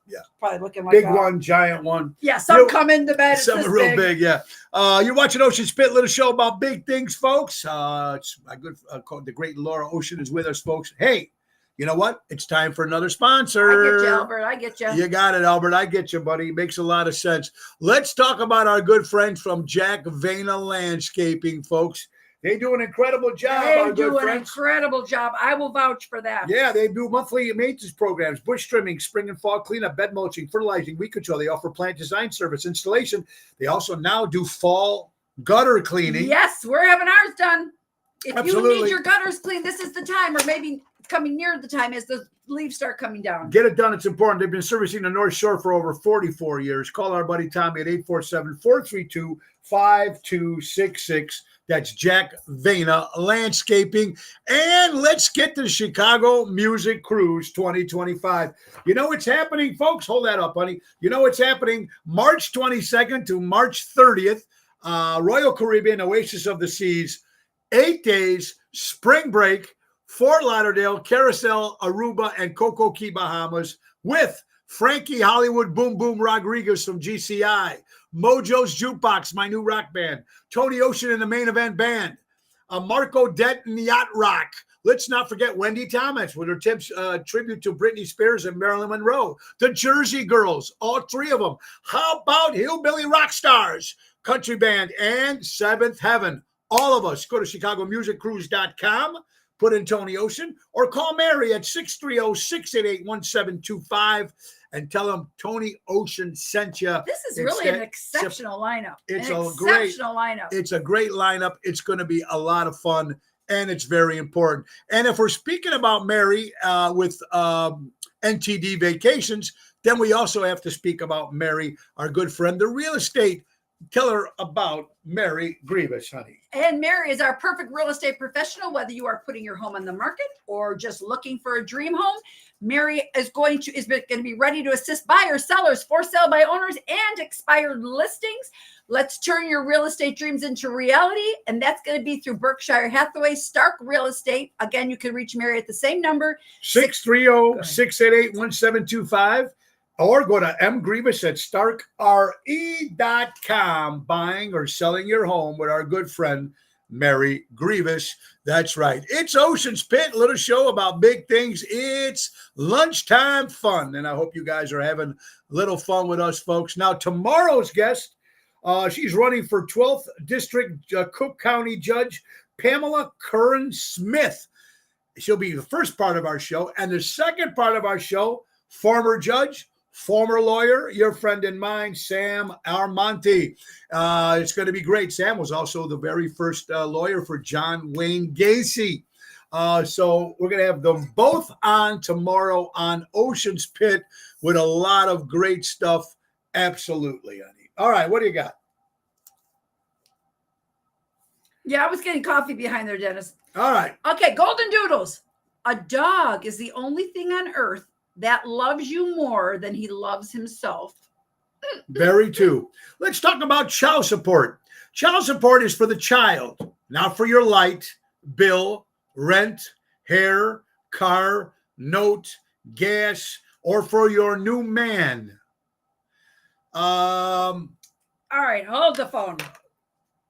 Probably looking like big one, giant one. Yeah, some come in the bed. Some are real big, yeah. You're watching Ocean Spit, little show about big things, folks. It's my good, the great Laura Ocean is with us, folks. Hey, you know what? It's time for another sponsor. I get you, Albert. I get you. You got it, Albert. I get you, buddy. Makes a lot of sense. Let's talk about our good friends from Jack Vena Landscaping, folks. They do an incredible job. They do an incredible job. I will vouch for that. Yeah, they do monthly maintenance programs, bush trimming, spring and fall cleanup, bed mulching, fertilizing, weed control. They offer plant design service, installation. They also now do fall gutter cleaning. Yes, we're having ours done. If Absolutely. you need your gutters cleaned, this is the time, or maybe coming near the time as the leaves start coming down. Get it done. It's important. They've been servicing the North Shore for over 44 years. Call our buddy Tommy at 847-432-5266. That's Jack Vena Landscaping. And let's get to the Chicago Music Cruise 2025. You know what's happening, folks? Hold that up, honey. You know what's happening March 22nd to March 30th. Royal Caribbean, Oasis of the Seas, 8 days, spring break, Fort Lauderdale, Carousel, Aruba, and Coco Key, Bahamas, with Frankie Hollywood Boom Boom Rodriguez from GCI, Mojo's Jukebox, my new rock band, Tony Ocean and the Main Event Band, Marco Denton Yacht Rock. Let's not forget Wendy Thomas with her tribute to Britney Spears and Marilyn Monroe, the Jersey Girls, all three of them. How about Hillbilly Rock Stars, Country Band, and Seventh Heaven? All of us. Go to ChicagoMusicCruise.com. Put in Tony Ocean or call Mary at 630-688-1725 and tell them Tony Ocean sent you. This is really an exceptional lineup. It's exceptional lineup. It's a great lineup. It's going to be a lot of fun, and it's very important. And if we're speaking about Mary with NTD Vacations, then we also have to speak about Mary, our good friend, the real estate. Tell her about Mary Grievous, honey. And Mary is our perfect real estate professional, whether you are putting your home on the market or just looking for a dream home. Mary is going to be ready to assist buyers, sellers, for sale by owners, and expired listings. Let's turn your real estate dreams into reality, and that's going to be through Berkshire Hathaway Stark Real Estate. Again, you can reach Mary at the same number, 630-688-1725. Or go to mgrievous at starkre.com, buying or selling your home with our good friend, Mary Grievous. That's right. It's Ocean's Pit, little show about big things. It's lunchtime fun, and I hope you guys are having a little fun with us, folks. Now, tomorrow's guest, she's running for 12th District Cook County Judge, Pamela Curran Smith. She'll be the first part of our show, and the second part of our show, former judge, former lawyer, your friend and mine, Sam Armonte. It's going to be great. Sam was also the very first lawyer for John Wayne Gacy. So we're going to have them both on tomorrow on Ocean's Pit with a lot of great stuff. Absolutely, honey. All right, what do you got? Yeah, I was getting coffee behind there, Dennis. All right. Okay, Golden Doodles. A dog is the only thing on earth that loves you more than he loves himself. Very true. Let's talk about child support. Child support is for the child, not for your light, bill, rent, hair, car, note, gas, or for your new man. All right, hold the phone.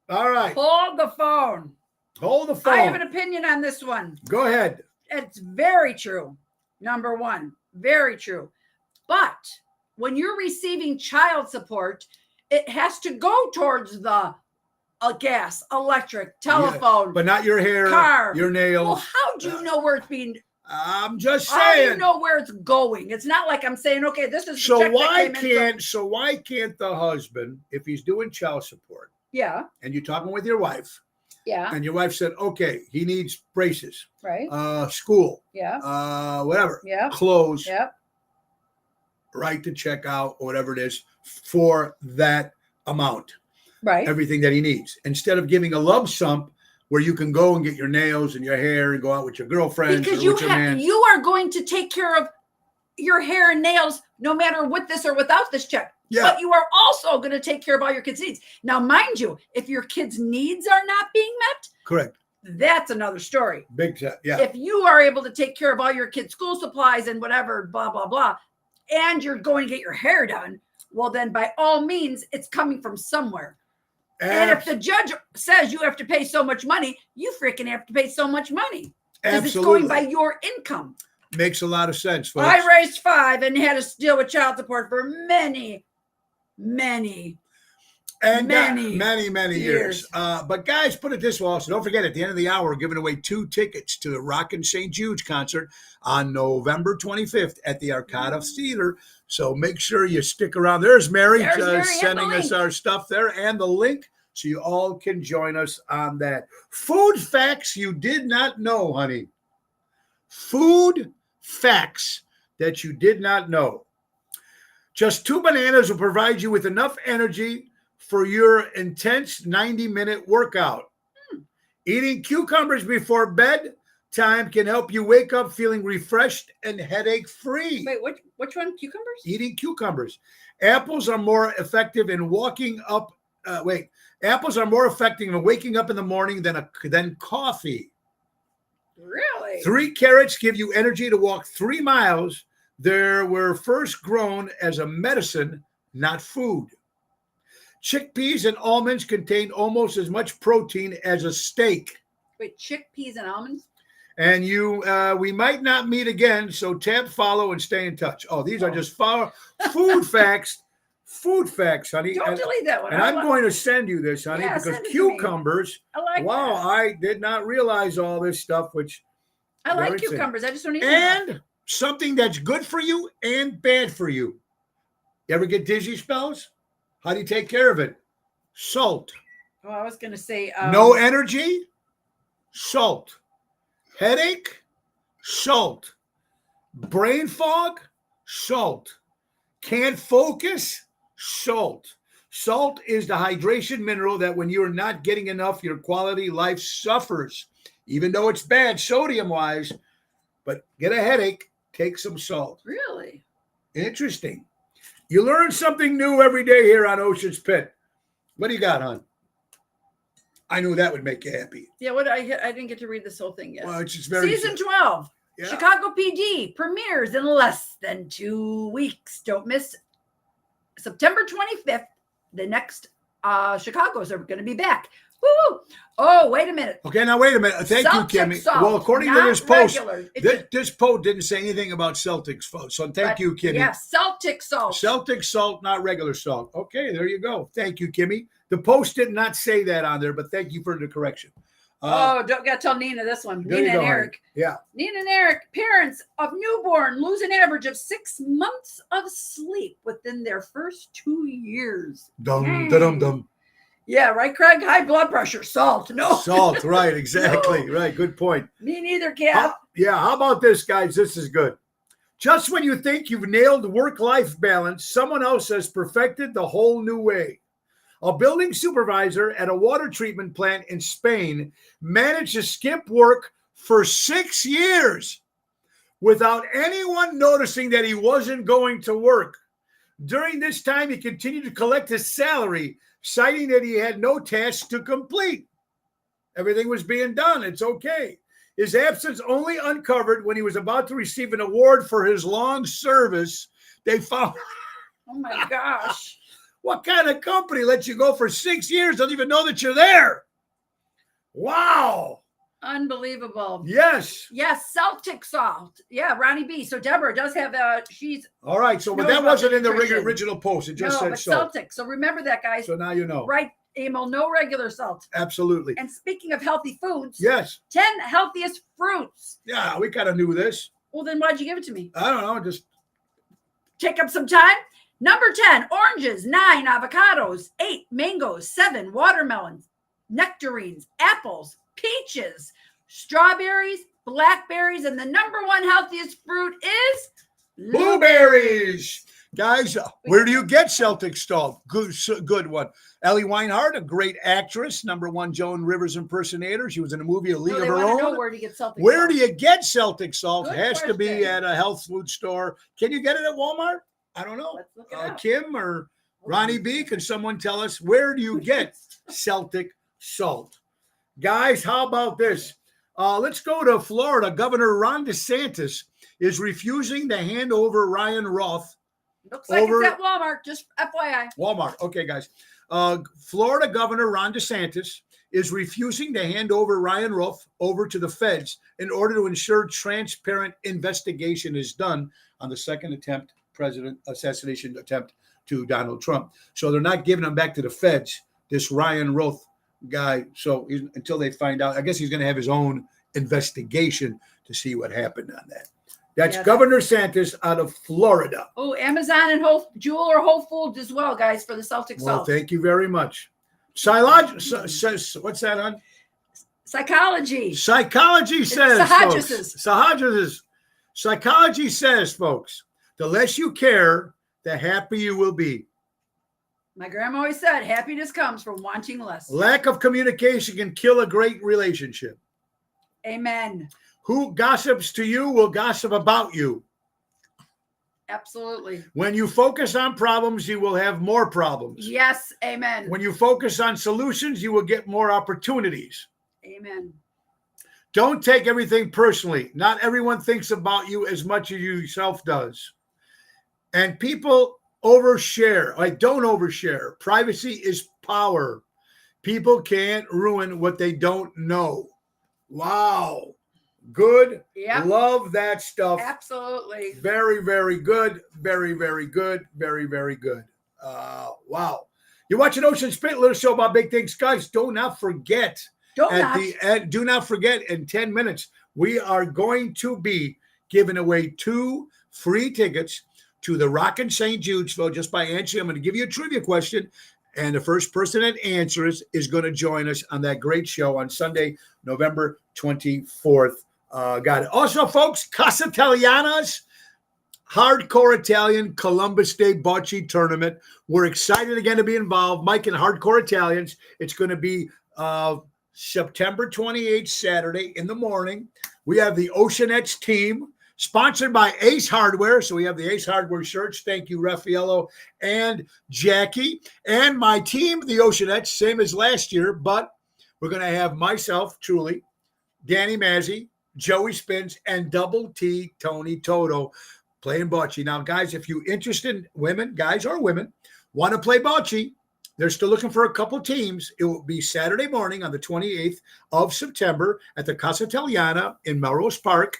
All right. Hold the phone. Hold the phone. I have an opinion on this one. Go ahead. It's very true. Number one, very true. But when you're receiving child support, it has to go towards the gas, electric, telephone, but not your hair, car, your nails. Well, how do you know where it's being? I'm just How do you saying. know where it's going? It's not like I'm saying, okay, this is the So check that why came in can't so why can't the husband, if he's doing child support, yeah, and you're talking with your wife, yeah, and your wife said, okay, he needs braces, right, school, yeah, whatever, yeah, clothes, yeah, right to check out, or whatever it is, for that amount, right. everything that he needs, instead of giving a lump sum where you can go and get your nails and your hair and go out with your girlfriend Because or with your man. you are going to take care of your hair and nails no matter with this or without this check. Yeah. But you are also going to take care of all your kids' needs. Now, mind you, if your kids' needs are not being met, Correct. that's another story. Big time. Yeah. If you are able to take care of all your kids' school supplies and whatever, blah, blah, blah, and you're going to get your hair done, well, then by all means, it's coming from somewhere. And if the judge says you have to pay so much money, you freaking have to pay so much money. Because it's going by your income. Makes a lot of sense, folks. I raised 5 and had to deal with child support for many years. But guys, put it this way also. Don't forget, at the end of the hour, we're giving away 2 tickets to the Rockin' St. Jude's concert on November 25th at the Arcada Theater. So make sure you stick around. There's Mary, sending us our stuff there and the link so you all can join us on that. Food facts you did not know, honey. Food facts that you did not know. Just 2 bananas will provide you with enough energy for your intense 90-minute workout. Eating cucumbers before bedtime can help you wake up feeling refreshed and headache-free. Wait, which one? Cucumbers? Eating cucumbers. Apples are more effective in Apples are more effective in waking up in the morning than coffee. Really? 3 carrots give you energy to walk 3 miles. They were first grown as a medicine, not food. Chickpeas and almonds contain almost as much protein as a steak. Wait, chickpeas and almonds? And we might not meet again, so tap, follow, and stay in touch. Oh, these are just food facts. Food facts, honey. Don't delete that one. And I'm going to send you this, honey, Yeah, because send it to cucumbers. I like Wow, that. I did not realize all this stuff, which I like very cucumbers. I just don't eat them. and something that's good for you and bad for you. You ever get dizzy spells? How do you take care of it? Salt. Oh, I was going to say. No energy? Salt. Headache? Salt. Brain fog? Salt. Can't focus? Salt. Salt is the hydration mineral that when you're not getting enough, your quality life suffers. Even though it's bad sodium-wise, but get a headache, take some salt. Really? Interesting. You learn something new every day here on Ocean's Pit. What do you got, hon? I knew that would make you happy. Yeah, what I didn't get to read this whole thing yet. Well, it's just very Season 12. Yeah. Chicago PD premieres in less than 2 weeks. Don't miss September 25th. The next Chicago's are going to be back. Woo! Oh, wait a minute. Okay, now wait a minute. Thank you, Celtic Kimmy. salt, Well, according to not this post, regular. this post didn't say anything about Celtics, folks. So thank you, Kimmy. Yeah, Celtic salt. Celtic salt, not regular salt. Okay, there you go. Thank you, Kimmy. The post did not say that on there, but thank you for the correction. Don't got to tell Nina this one. There Nina you go, and honey. Eric. Yeah. Nina and Eric, parents of newborn, lose an average of 6 months of sleep within their first 2 years. Dum, dum, dum. Yeah, right, Craig? High blood pressure, salt. No. Salt, right, exactly. No. Right, good point. Me neither, Cap. How about this, guys? This is good. Just when you think you've nailed work-life balance, someone else has perfected the whole new way. A building supervisor at a water treatment plant in Spain managed to skip work for 6 years without anyone noticing that he wasn't going to work. During this time, he continued to collect his salary, citing that he had no tasks to complete. Everything was being done. It's okay. His absence only uncovered when he was about to receive an award for his long service. They found, Oh my gosh. what kind of company lets you go for 6 years, doesn't even know that you're there? Wow. Unbelievable. Yes. Yes, Celtic salt. Yeah, Ronnie B. So Deborah does have she's All right. So, but knows that about wasn't in the nutrition. original post. It just no, said but so. Celtic. So remember that, guys. So now you know. Right, Emil, no regular salt. Absolutely. And speaking of healthy foods, Yes. 10 healthiest fruits. Yeah, we kind of knew this. Well, then why'd you give it to me? I don't know. Just Take up some time. Number 10, oranges. 9, avocados. 8, mangoes. 7, watermelons. Nectarines. Apples. Peaches. Strawberries. Blackberries. And the number 1 healthiest fruit is blueberries. Guys, where do you get Celtic salt? Good one. Ellie Weinhardt, a great actress, number 1 Joan Rivers impersonator. She was in a movie, A League So of they Her want to know Own. where to get Celtic Where salt. do you get Celtic salt? Good Has to be question. at a health food store. Can you get it at Walmart? I don't know. Let's look it up. Kim or Ronnie B, can someone tell us where do you get Celtic salt? Guys, how about this? Let's go to Florida. Governor Ron DeSantis is refusing to hand over Ryan Roth. Looks like over- it's at Walmart, just FYI. Walmart. Okay, guys. Florida Governor Ron DeSantis is refusing to hand over Ryan Roth over to the feds in order to ensure transparent investigation is done on the second president assassination attempt to Donald Trump. So they're not giving him back to the feds, this Ryan Roth guy. So until they find out, I guess he's going to have his own investigation to see what happened on that. That's Governor DeSantis out of Florida. Oh, Amazon and Whole Foods as well, guys, for the Celtic Well, salt. thank you very much. Says what's that on? Psychology. Psychology says, Sahajis's. folks. Psychology says, folks, the less you care, the happier you will be. My grandma always said, happiness comes from wanting less. Lack of communication can kill a great relationship. Amen. Who gossips to you will gossip about you. Absolutely. When you focus on problems, you will have more problems. Yes. Amen. When you focus on solutions, you will get more opportunities. Amen. Don't take everything personally. Not everyone thinks about you as much as you yourself does. And people overshare. Don't overshare. Privacy is power. People can't ruin what they don't know. Wow. Good. Yep. Love that stuff. Absolutely. Very, very good. Very, very good. Very, very good. Wow. You're watching Ocean Spit, little show about big things. Guys, do not forget. Do not forget, in 10 minutes, we are going to be giving away 2 free tickets to the Rockin' St. Jude'sville just by answering. I'm going to give you a trivia question, and the first person that answers is going to join us on that great show on Sunday, November 24th. Got it. Also, folks, Casa Italiana's Hardcore Italian Columbus Day Bocce Tournament. We're excited again to be involved. Mike and Hardcore Italians. It's going to be September 28th, Saturday in the morning. We have the Oceanettes team sponsored by Ace Hardware. So we have the Ace Hardware shirts. Thank you, Raffaello and Jackie. And my team, the Oceanettes, same as last year, but we're going to have myself, truly, Danny Mazzi, Joey Spins, and Double T Tony Toto playing bocce. Now, guys, if you're interested, women, guys or women, want to play bocce, they're still looking for a couple teams. It will be Saturday morning on the 28th of September at the Casa Italiana in Melrose Park.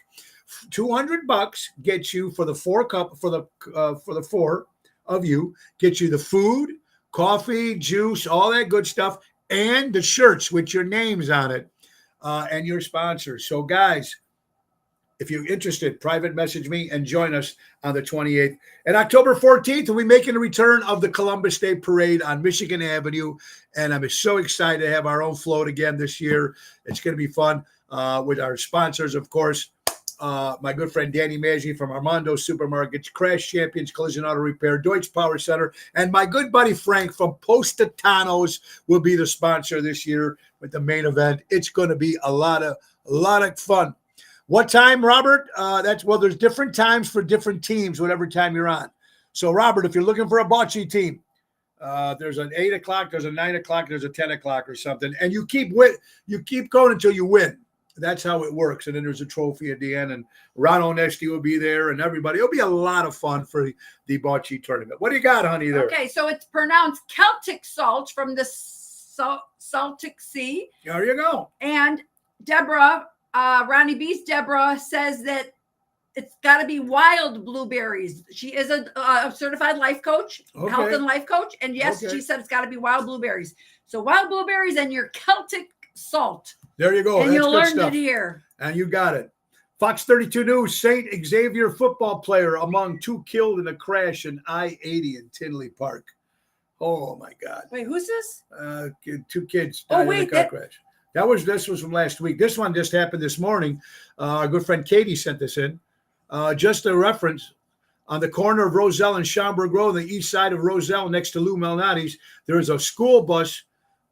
$200 gets you for the 4 of you, gets you the food, coffee, juice, all that good stuff, and the shirts with your names on it. and your sponsors. So, guys, if you're interested, private message me and join us on the 28th. And October 14th, we'll be making a return of the Columbus Day Parade on Michigan Avenue. And I'm so excited to have our own float again this year. It's going to be fun with our sponsors, of course. My good friend Danny Maggi from Armando Supermarkets, Crash Champions Collision Auto Repair, Deutsche Power Center, and my good buddy Frank from Postatanos will be the sponsor this year with the main event. It's going to be a lot of fun. What time, Robert? There's different times for different teams, whatever time you're on. So, Robert, if you're looking for a bocce team, there's an 8 o'clock, there's a 9 o'clock, there's a 10 o'clock or something, and you keep going until you win. That's how it works. And then there's a trophy at the end, and Ron Onesti will be there, and everybody. It'll be a lot of fun for the bocce tournament. What do you got, honey, there? Okay, so it's pronounced Celtic salt from the Celtic Sea. There you go. And Deborah, Ronnie B's Deborah says that it's got to be wild blueberries. She is a certified life coach, health and life coach. And yes, she said it's got to be wild blueberries. So wild blueberries and your Celtic salt. There you go. And That's you'll good learn stuff. it here. And you got it. Fox 32 News, St. Xavier football player among 2 killed in a crash in I-80 in Tinley Park. Oh, my God. Wait, who's this? 2 kids died in a car crash. This was from last week. This one just happened this morning. Our good friend Katie sent this in. Just a reference, on the corner of Roselle and Schaumburg Road, on the east side of Roselle, next to Lou Malnati's, there is a school bus,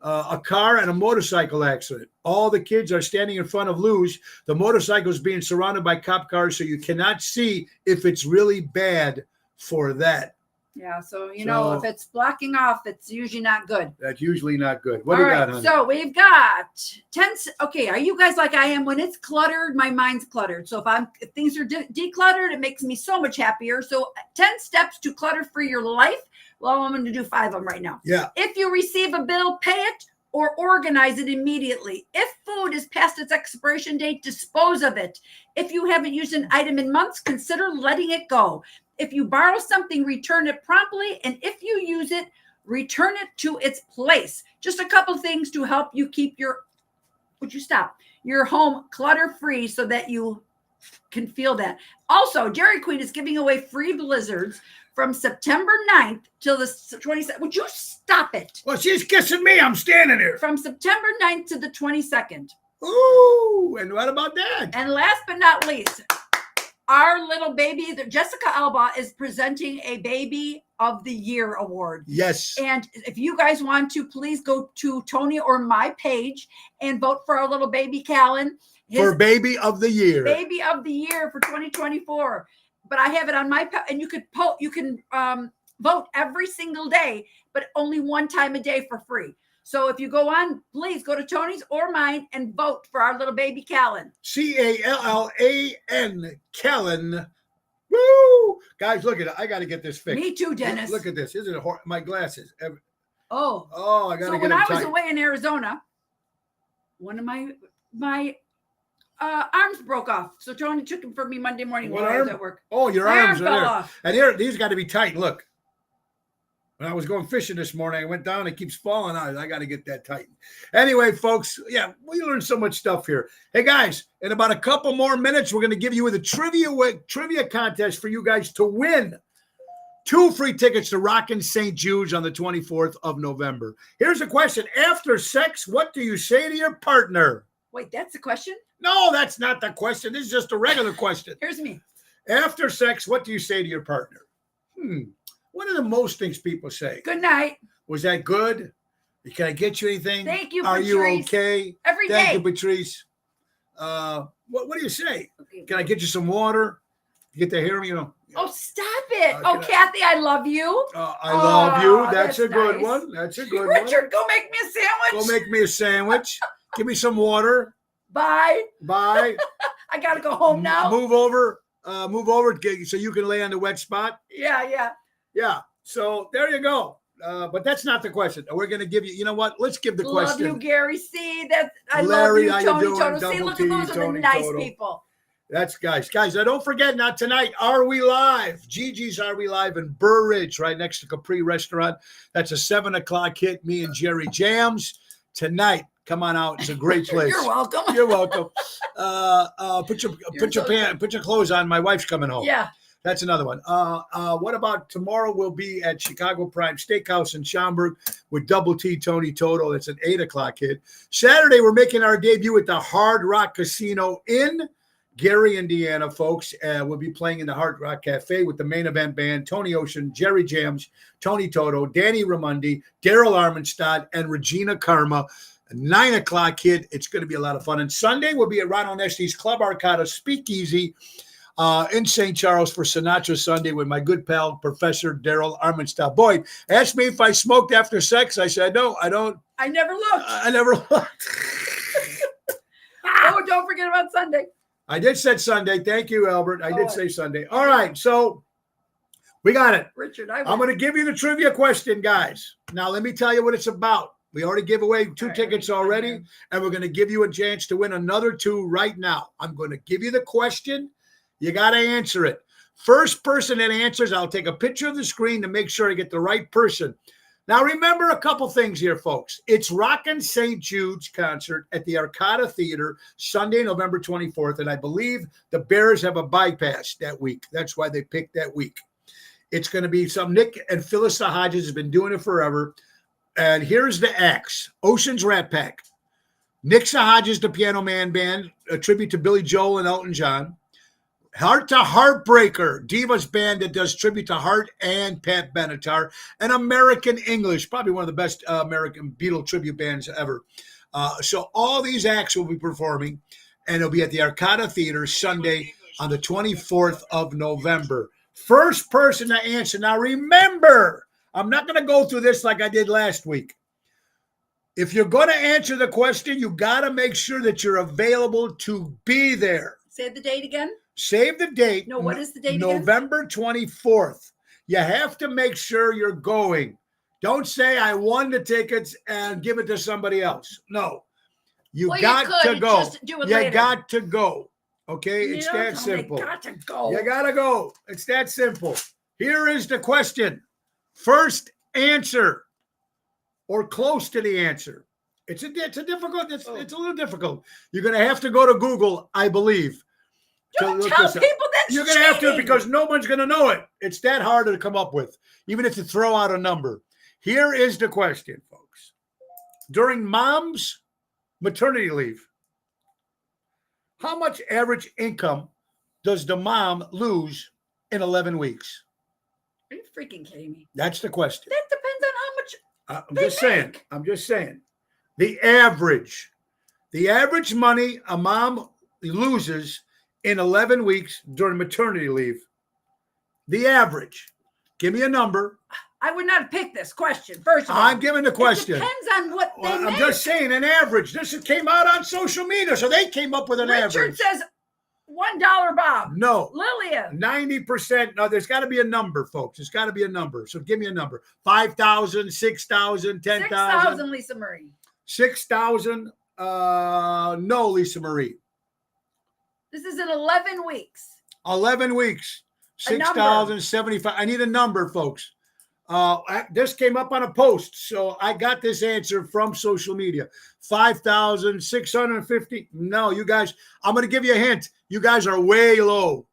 a car, and a motorcycle accident. All the kids are standing in front of Lou's. The motorcycle is being surrounded by cop cars, so you cannot see if it's really bad for that. Yeah, so if it's blocking off, it's usually not good. That's usually not good. What do you got, honey? So we've got 10. Okay, are you guys like I am? When it's cluttered, my mind's cluttered. So if things are decluttered, it makes me so much happier. So 10 steps to clutter-free your life. Well, I'm going to do 5 of them right now. Yeah. If you receive a bill, pay it or organize it immediately. If food is past its expiration date, dispose of it. If you haven't used an item in months, consider letting it go. If you borrow something, return it promptly. And if you use it, return it to its place. Just a couple things to help you keep your home clutter-free so that you can feel that. Also, Dairy Queen is giving away free blizzards from September 9th till the 22nd. Would you stop it? Well, she's kissing me. I'm standing here. From September 9th to the 22nd. Ooh, and what about that? And last but not least, our little baby, Jessica Alba, is presenting a Baby of the Year award. Yes. And if you guys want to, please go to Tony or my page and vote for our little baby Callan. For Baby of the Year. Baby of the Year for 2024. But I have it on my and you can vote every single day, but only one time a day for free. So if you go on, please go to Tony's or mine and vote for our little baby Callan. Callan. Callan. Woo! Guys, look at it. I got to get this fixed. Me too, Dennis. Look at this. Isn't it my glasses? Oh, I got to get them tight. So when I was away in Arizona, one of my arms broke off. So Tony took them for me Monday morning while I was at work. Oh, your arms are there. Off. And these got to be tight. Look. When I was going fishing this morning, I went down. It keeps falling out. I got to get that tightened. Anyway, folks, yeah, we learned so much stuff here. Hey, guys, in about a couple more minutes, we're going to give you the trivia contest for you guys to win 2 free tickets to Rockin' St. Jude's on the 24th of November. Here's a question. After sex, what do you say to your partner? Wait, that's the question? No, that's not the question. This is just a regular question. Here's me. After sex, what do you say to your partner? What are the most things people say? Good night. Was that good? Can I get you anything? Thank you, Are Patrice. you okay? Every day. Thank you, Patrice. What do you say? Okay. Can I get you some water? Get to hear me? Oh, stop it. Kathy, I love you. I love you. That's a good nice. one. That's a good one. Richard, go make me a sandwich. Go make me a sandwich. Give me some water. Bye. Bye. I got to go home now. Move over so you can lay on the wet spot. Yeah. Yeah. So there you go. But that's not the question. We're going to give you, you know what? Let's give the question. Love you, Gary. See, I Larry, love you, how you Tony doing? Toto. See, Double look T, at those are Tony the nice Toto. people. That's guys. Now don't forget, not tonight. Are We Live? Gigi's Are We Live in Burr Ridge, right next to Capri Restaurant. That's a 7:00 hit. Me and Jerry Jams tonight. Come on out. It's a great place. You're welcome. You're welcome. Put your clothes on. My wife's coming home. Yeah. That's another one. What about tomorrow? We'll be at Chicago Prime Steakhouse in Schaumburg with Double T Tony Toto. It's an 8:00 hit. Saturday, we're making our debut at the Hard Rock Casino in Gary, Indiana, folks. We'll be playing in the Hard Rock Cafe with the main event band, Tony Ocean, Jerry Jams, Tony Toto, Danny Ramundi, Daryl Armenstadt, and Regina Karma. 9:00 hit. It's going to be a lot of fun. And Sunday, we'll be at Ron Onesti's Club Arcada Speakeasy in St. Charles for Sinatra Sunday with my good pal, Professor Daryl Armenstadt. Boyd asked me if I smoked after sex. I said, no, I don't. I never looked. I never looked. Oh, don't forget about Sunday. I did say Sunday. Thank you, Albert. I did say Sunday. All right, so we got it. Richard, I'm going to give you the trivia question, guys. Now, let me tell you what it's about. We already gave away 2 tickets already, and we're going to give you a chance to win another 2 right now. I'm going to give you the question. You got to answer it. First person that answers, I'll take a picture of the screen to make sure I get the right person. Now, remember a couple things here, folks. It's Rockin' St. Jude's concert at the Arcada Theater, Sunday, November 24th, and I believe the Bears have a bypass that week. That's why they picked that week. It's going to be some Nick and Phyllis Hodges has been doing it forever. And here's the acts. Ocean's Rat Pack. Nick Hodges, the Piano Man Band, a tribute to Billy Joel and Elton John. Heart to Heartbreaker, Divas band that does tribute to Heart and Pat Benatar. And American English, probably one of the best American Beatle tribute bands ever. So all these acts will be performing, and it'll be at the Arcada Theater Sunday on the 24th of November. First person to answer. Now remember, I'm not going to go through this like I did last week. If you're going to answer the question, you got to make sure that you're available to be there. Say the date again. Save the date. No, what is the date November 24th. You have to make sure you're going. Don't say I won the tickets and give it to somebody else. No. You got to go. Just do it you later. got to go. Okay? It's that simple. You got to go. You got to go. It's that simple. Here is the question. First answer or close to the answer. It's a difficult. It's a little difficult. You're going to have to go to Google, I believe. Don't tell people that's You're going to have to, because no one's going to know it. It's that hard to come up with, even if you throw out a number. Here is the question, folks. During mom's maternity leave, how much average income does the mom lose in 11 weeks? Are you freaking kidding me? That's the question. That depends on how much I'm just saying. The average money a mom loses in 11 weeks during maternity leave. The average. Give me a number. I would not pick this question, first of all. I'm giving the question. It depends on what they I'm make. just saying an average. This came out on social media, so they came up with an Richard average. says $1 Bob. No. Lilia. 90%. No, there's got to be a number, folks. There's got to be a number. So give me a number. 5,000, 6,000, 10,000. 6,000, Lisa Marie. 6,000. No, Lisa Marie. This is in 11 weeks. 11 weeks. 6,075. I need a number, folks. This came up on a post, so I got this answer from social media. 5,650. No, you guys, I'm going to give you a hint. You guys are way low.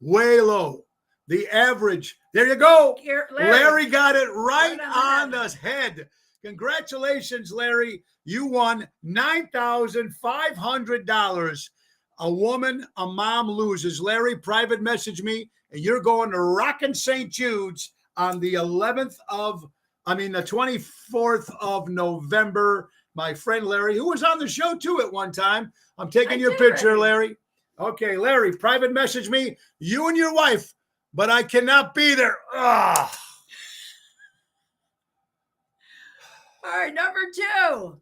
Way low. The average. There you go. Larry got it right on the head. Congratulations, Larry. You won $9,500. A mom loses. Larry, private message me, and you're going to Rockin' St. Jude's on the 24th of November. My friend Larry, who was on the show too at one time. I'm taking your picture, Larry. Okay, Larry, private message me, you and your wife, but I cannot be there. Ugh. All right, number 2.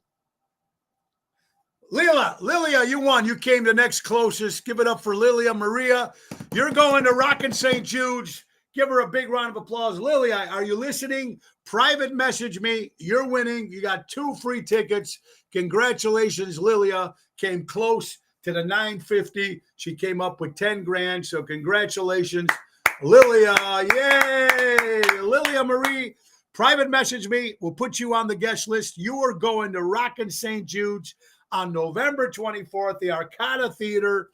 Lilia, you won. You came the next closest. Give it up for Lilia Maria. You're going to Rockin' St. Jude's. Give her a big round of applause. Lilia, are you listening? Private message me. You're winning. You got 2 free tickets. Congratulations, Lilia. Came close to the 950. She came up with 10 grand. So congratulations, Lilia. Yay. Lilia Marie. Private message me. We'll put you on the guest list. You are going to Rockin' St. Jude's on November 24th, the Arcada Theater.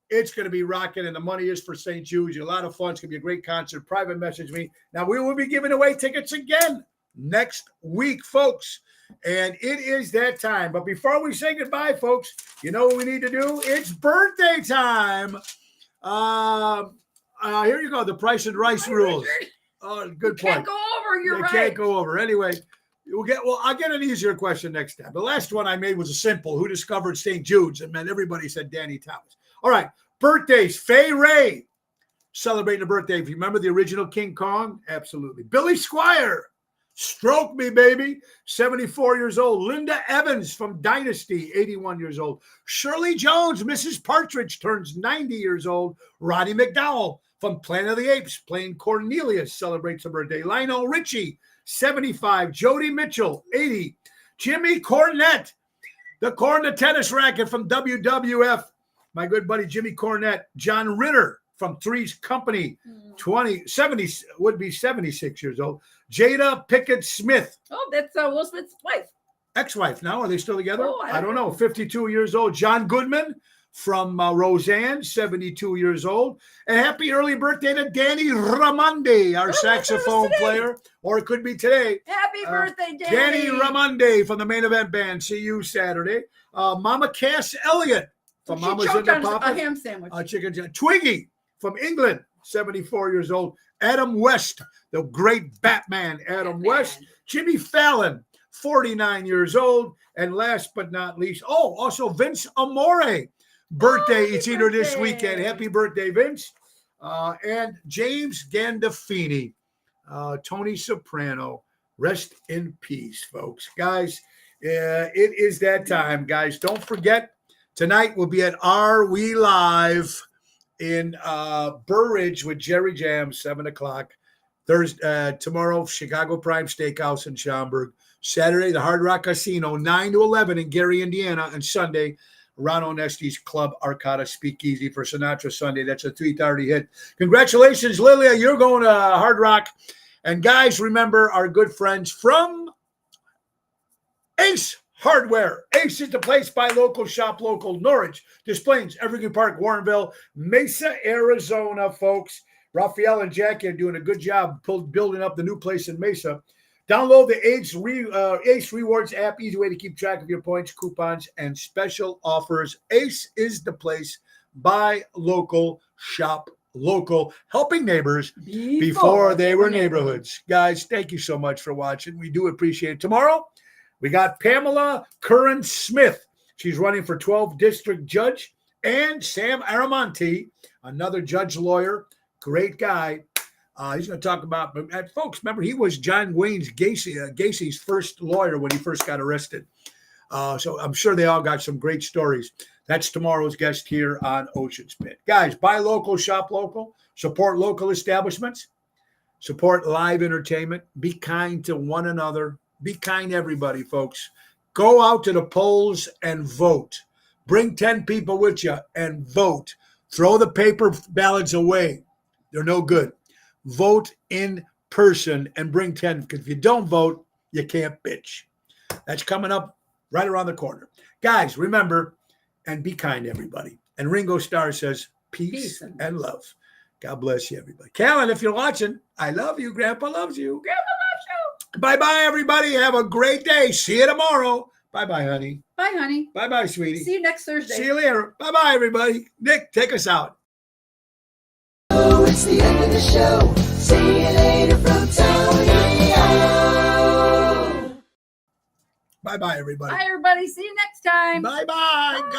It's going to be rocking, and the money is for St. Jude's. A lot of fun. It's going to be a great concert. Private message me. Now, we will be giving away tickets again next week, folks. And it is that time. But before we say goodbye, folks, you know what we need to do? It's birthday time. Here you go. The Price and Rice rules. Oh, good point. Can't go over. You're right. Can't go over. Anyway, I'll get an easier question next time. The last one I made was a simple. Who discovered St. Jude's? And man, everybody said Danny Thomas. All right. Birthdays. Fay Ray celebrating a birthday. If you remember the original King Kong, absolutely. Billy Squire, stroke me, baby, 74 years old. Linda Evans from Dynasty, 81 years old. Shirley Jones, Mrs. Partridge, turns 90 years old. Roddy McDowell from Planet of the Apes, playing Cornelius, celebrates a birthday. Lionel Richie, 75. Jody Mitchell, 80. Jimmy Cornette, the tennis racket from WWF. My good buddy Jimmy Cornette. John Ritter from Three's Company, 70 would be 76 years old. Jada Pickett Smith. Oh, that's Will Smith's wife. Ex-wife now. Are they still together? Oh, I don't know. 52 years old. John Goodman from Roseanne, 72 years old. And happy early birthday to Danny Ramondi, our saxophone player. Or it could be today. Happy birthday, Danny. Danny Ramondi from the Main Event Band. See you Saturday. Mama Cass Elliott from Mama's in the Papa. A ham sandwich. Chicken. Twiggy from England, 74 years old. Adam West, the great Batman, Adam West. Jimmy Fallon, 49 years old. And last but not least, also Vince Amore. Birthday. It's either this weekend. Happy birthday, Vince. And James Gandolfini, Tony Soprano. Rest in peace, folks. Guys, it is that time, guys. Don't forget, tonight we'll be at Are We Live in Burridge with Jerry Jam, 7 o'clock. Thursday, tomorrow, Chicago Prime Steakhouse in Schaumburg. Saturday, the Hard Rock Casino, 9 to 11 in Gary, Indiana. And Sunday, Ron Onesti's Club Arcada Speakeasy for Sinatra Sunday. That's a 3:30 hit. Congratulations, Lilia. You're going to Hard Rock. And guys, remember our good friends from Ace Hardware. Ace is the place. Buy local, shop local. Norwich, Des Plaines, Evergreen Park, Warrenville, Mesa, Arizona, folks. Raphael and Jackie are doing a good job building up the new place in Mesa. Download the Ace Rewards app. Easy way to keep track of your points, coupons, and special offers. Ace is the place. Buy local, shop local, helping neighbors before they were neighborhoods. Guys, thank you so much for watching. We do appreciate it. Tomorrow, we got Pamela Curran Smith. She's running for 12th District Judge. And Sam Aramonti, another judge lawyer. Great guy. He's going to talk about, folks, remember, he was John Wayne Gacy's first lawyer when he first got arrested. So I'm sure they all got some great stories. That's tomorrow's guest here on Ocean Spit. Guys, buy local, shop local, support local establishments, support live entertainment, be kind to one another, be kind to everybody, folks. Go out to the polls and vote. Bring 10 people with you and vote. Throw the paper ballots away. They're no good. Vote in person and bring 10, because if you don't vote, you can't bitch. That's coming up right around the corner. Guys, remember, and be kind to everybody. And Ringo Starr says, peace and love. God bless you, everybody. Callan, if you're watching, I love you. Grandpa loves you. Grandpa loves you. Bye-bye, everybody. Have a great day. See you tomorrow. Bye-bye, honey. Bye, honey. Bye-bye, sweetie. See you next Thursday. See you later. Bye-bye, everybody. Nick, take us out. Oh, it's the end of the show. See you later from Tony O. Bye-bye, everybody. Bye, everybody. See you next time. Bye-bye.